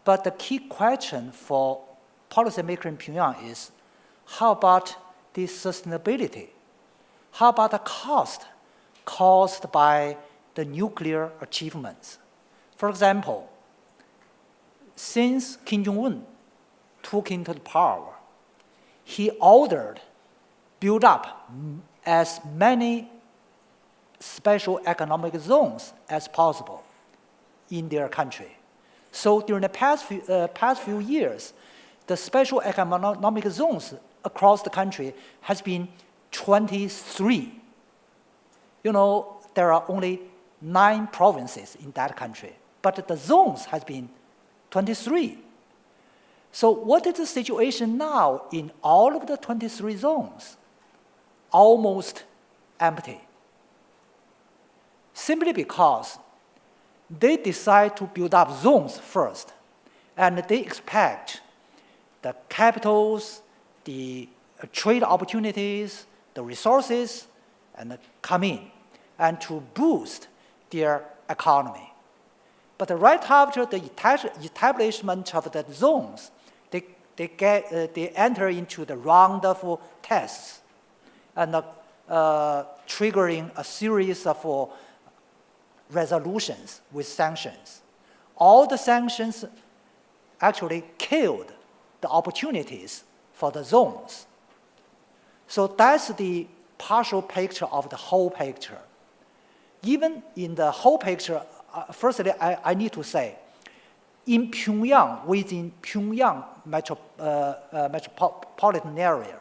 But the key question for policymakers in Pyongyang is, how about the sustainability? How about the cost caused by the nuclear achievements? For example, since Kim Jong-un took into the power, he ordered build up as many special economic zones as possible in their country. So during the past few years, the special economic zones across the country has been 23. You know, there are only 9 provinces in that country, but the zones has been 23. So what is the situation now in all of the 23 zones? Almost empty. Simply because they decide to build up zones first, and they expect the capitals, the trade opportunities, the resources, and come in, and to boost their economy. But right after the establishment of the zones, they enter into the round of tests, and triggering a series of resolutions with sanctions. All the sanctions actually killed the opportunities for the zones. So that's the partial picture of the whole picture. Even in the whole picture, firstly, I need to say, in Pyongyang, within Pyongyang metropolitan area,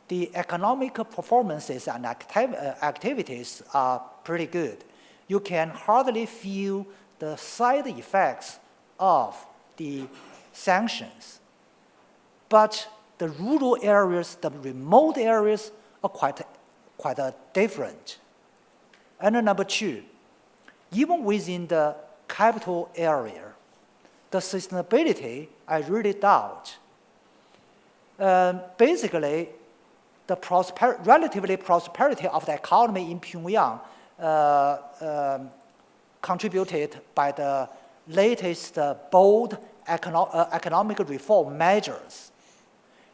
the economic performances and activities are pretty good. You can hardly feel the side effects of the sanctions. But the rural areas, the remote areas are quite different. And number two, even within the capital area, the sustainability, I really doubt. Basically, the relatively prosperity of the economy in Pyongyang contributed by the latest bold economic reform measures.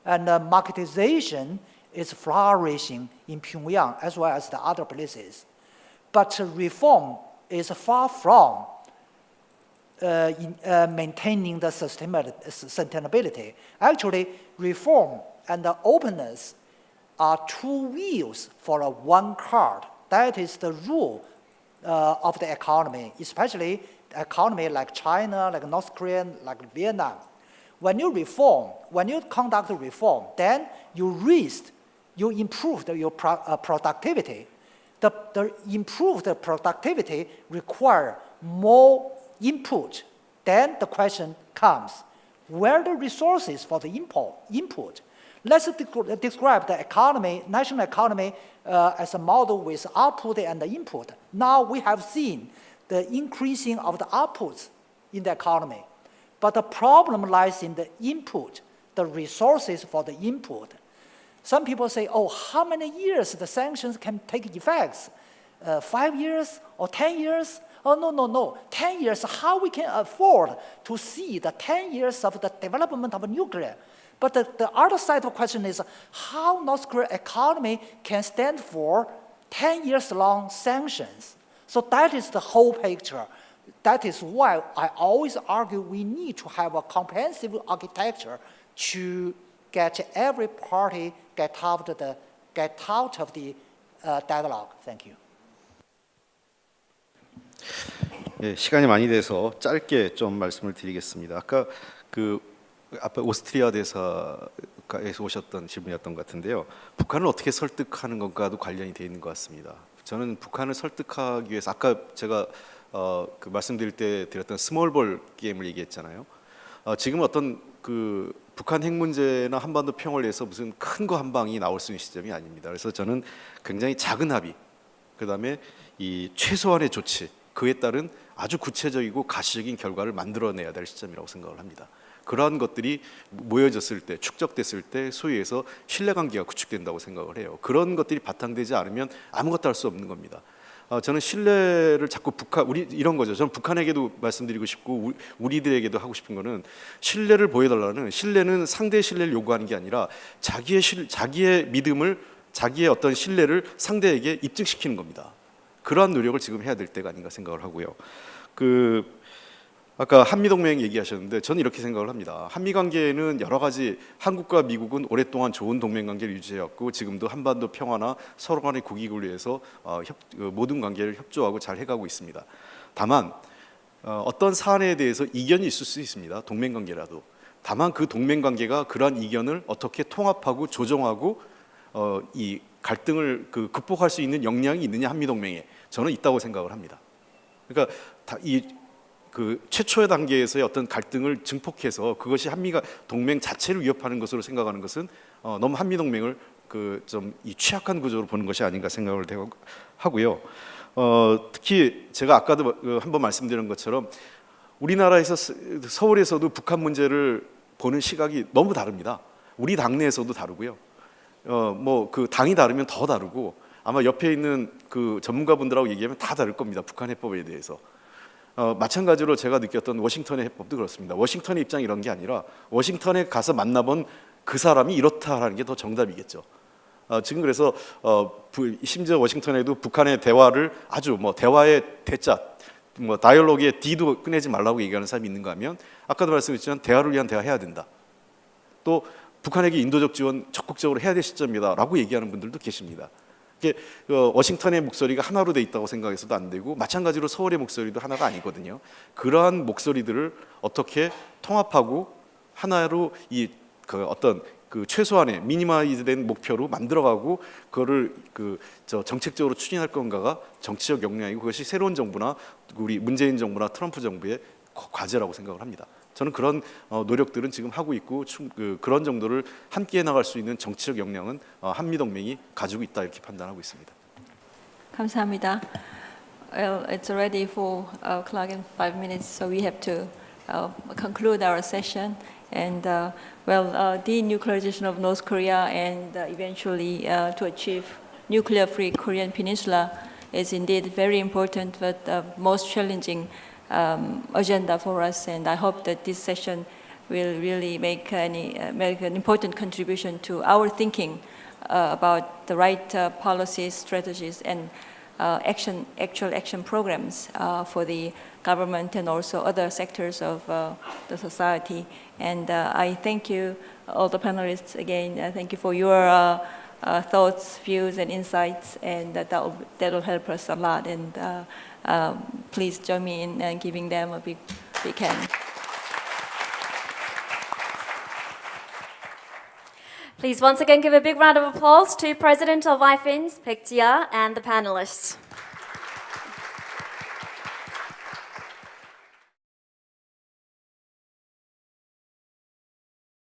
And marketization is flourishing in Pyongyang as well as the other places. But reform is far from maintaining the sustainability. Actually, reform and the openness are two wheels for a one cart. That is the rule of the economy, especially the economy like China, like North Korea, like Vietnam. When you reform, when you conduct reform, then you improve your productivity. The improved productivity require more input. Then the question comes, where are the resources for the input? Let's describe the economy, national economy, as a model with output and the input. Now we have seen the increasing of the outputs in the economy. But the problem lies in the input, the resources for the input. Some people say, oh, how many years the sanctions can take effects? 5 years or 10 years? Oh, no. 10 years, how we can afford to see the 10 years of the development of nuclear? But the other side of the question is how North Korean economy can stand for 10 years long sanctions. So that is the whole picture. That is why I always argue we need to have a comprehensive architecture to get every party get out of the dialogue. Thank you. 예, 시간이 많이 돼서 짧게 좀 말씀을 드리겠습니다. 아까 앞에 오스트리아 대사에서 오셨던 질문이었던 것 같은데요. 북한을 어떻게 설득하는 것과도 관련이 되어 있는 것 같습니다. 저는 북한을 설득하기 위해서 아까 제가 말씀드릴 때 드렸던 스몰볼 게임을 얘기했잖아요. 지금 어떤 북한 핵 문제나 한반도 평화를 위해서 무슨 큰 거 한 방이 나올 수 있는 시점이 아닙니다. 그래서 저는 굉장히 작은 합의, 그다음에 이 최소한의 조치, 그에 따른 아주 구체적이고 가시적인 결과를 만들어내야 될 시점이라고 생각을 합니다. 그러한 것들이 모여졌을 때, 축적됐을 때 소위 해서 신뢰관계가 구축된다고 생각을 해요. 그런 것들이 바탕되지 않으면 아무것도 할 수 없는 겁니다. 저는 신뢰를 자꾸 이런 거죠. 저는 북한에게도 말씀드리고 싶고 우리들에게도 하고 싶은 거는 신뢰를 보여달라는, 신뢰는 상대의 신뢰를 요구하는 게 아니라 자기의 믿음을, 자기의 어떤 신뢰를 상대에게 입증시키는 겁니다. 그러한 노력을 지금 해야 될 때가 아닌가 생각을 하고요. 아까 한미동맹 얘기하셨는데 저는 이렇게 생각을 합니다. 한미관계는 여러 가지, 한국과 미국은 오랫동안 좋은 동맹관계를 유지해왔고 지금도 한반도 평화나 서로 간의 국익을 위해서 모든 관계를 협조하고 잘 해가고 있습니다. 다만 어떤 사안에 대해서 이견이 있을 수 있습니다. 동맹관계라도. 다만 그 동맹관계가 그러한 이견을 어떻게 통합하고 조정하고 이 갈등을 극복할 수 있는 역량이 있느냐, 한미동맹에 저는 있다고 생각을 합니다. 그러니까 최초의 단계에서의 어떤 갈등을 증폭해서 그것이 한미가 동맹 자체를 위협하는 것으로 생각하는 것은 너무 한미동맹을 좀 이 취약한 구조로 보는 것이 아닌가 생각을 하고요. 특히 제가 아까도 한번 말씀드린 것처럼 우리나라에서 서울에서도 북한 문제를 보는 시각이 너무 다릅니다. 우리 당내에서도 다르고요. 당이 다르면 더 다르고 아마 옆에 있는 전문가분들하고 얘기하면 다 다를 겁니다. 북한 해법에 대해서. 마찬가지로 제가 느꼈던 워싱턴의 해법도 그렇습니다. 워싱턴의 입장이 이런 게 아니라 워싱턴에 가서 만나본 그 사람이 이렇다라는 게 더 정답이겠죠. 지금 그래서 심지어 워싱턴에도 북한의 대화를 아주 대화의 대자, 다이얼로그의 D도 꺼내지 말라고 얘기하는 사람이 있는가 하면 아까도 말씀드렸지만 대화를 위한 대화 해야 된다. 또 북한에게 인도적 지원 적극적으로 해야 될 시점이다라고 얘기하는 분들도 계십니다. 워싱턴의 목소리가 하나로 돼 있다고 생각해서도 안 되고 마찬가지로 서울의 목소리도 하나가 아니거든요. 그러한 목소리들을 어떻게 통합하고 하나로 어떤 최소한의 미니마이즈된 목표로 만들어가고 그거를 정책적으로 추진할 건가가 정치적 역량이고 그것이 새로운 정부나 우리 문재인 정부나 트럼프 정부의 과제라고 생각을 합니다. 저는 그런 노력들은 지금 하고 있고 그런 정도를 함께 나갈 수 있는 정치적 역량은 한미동맹이 가지고 있다 이렇게 판단하고 있습니다. 감사합니다. Well, it's already 4:00 and 5 minutes, so we have to conclude our session. And denuclearization of North Korea and eventually to achieve nuclear-free Korean Peninsula is indeed very important, but most challenging agenda for us. And I hope that this session will really make an important contribution to our thinking about the right policies, strategies, and actual action programs for the government and also other sectors of the society. And I thank you, all the panelists, again. Thank you for your thoughts, views, and insights, and that will help us a lot. And please join me in giving them a big hand. Please once again give a big round of applause to President of IFANS, Baek Ji-ah, and the panelists.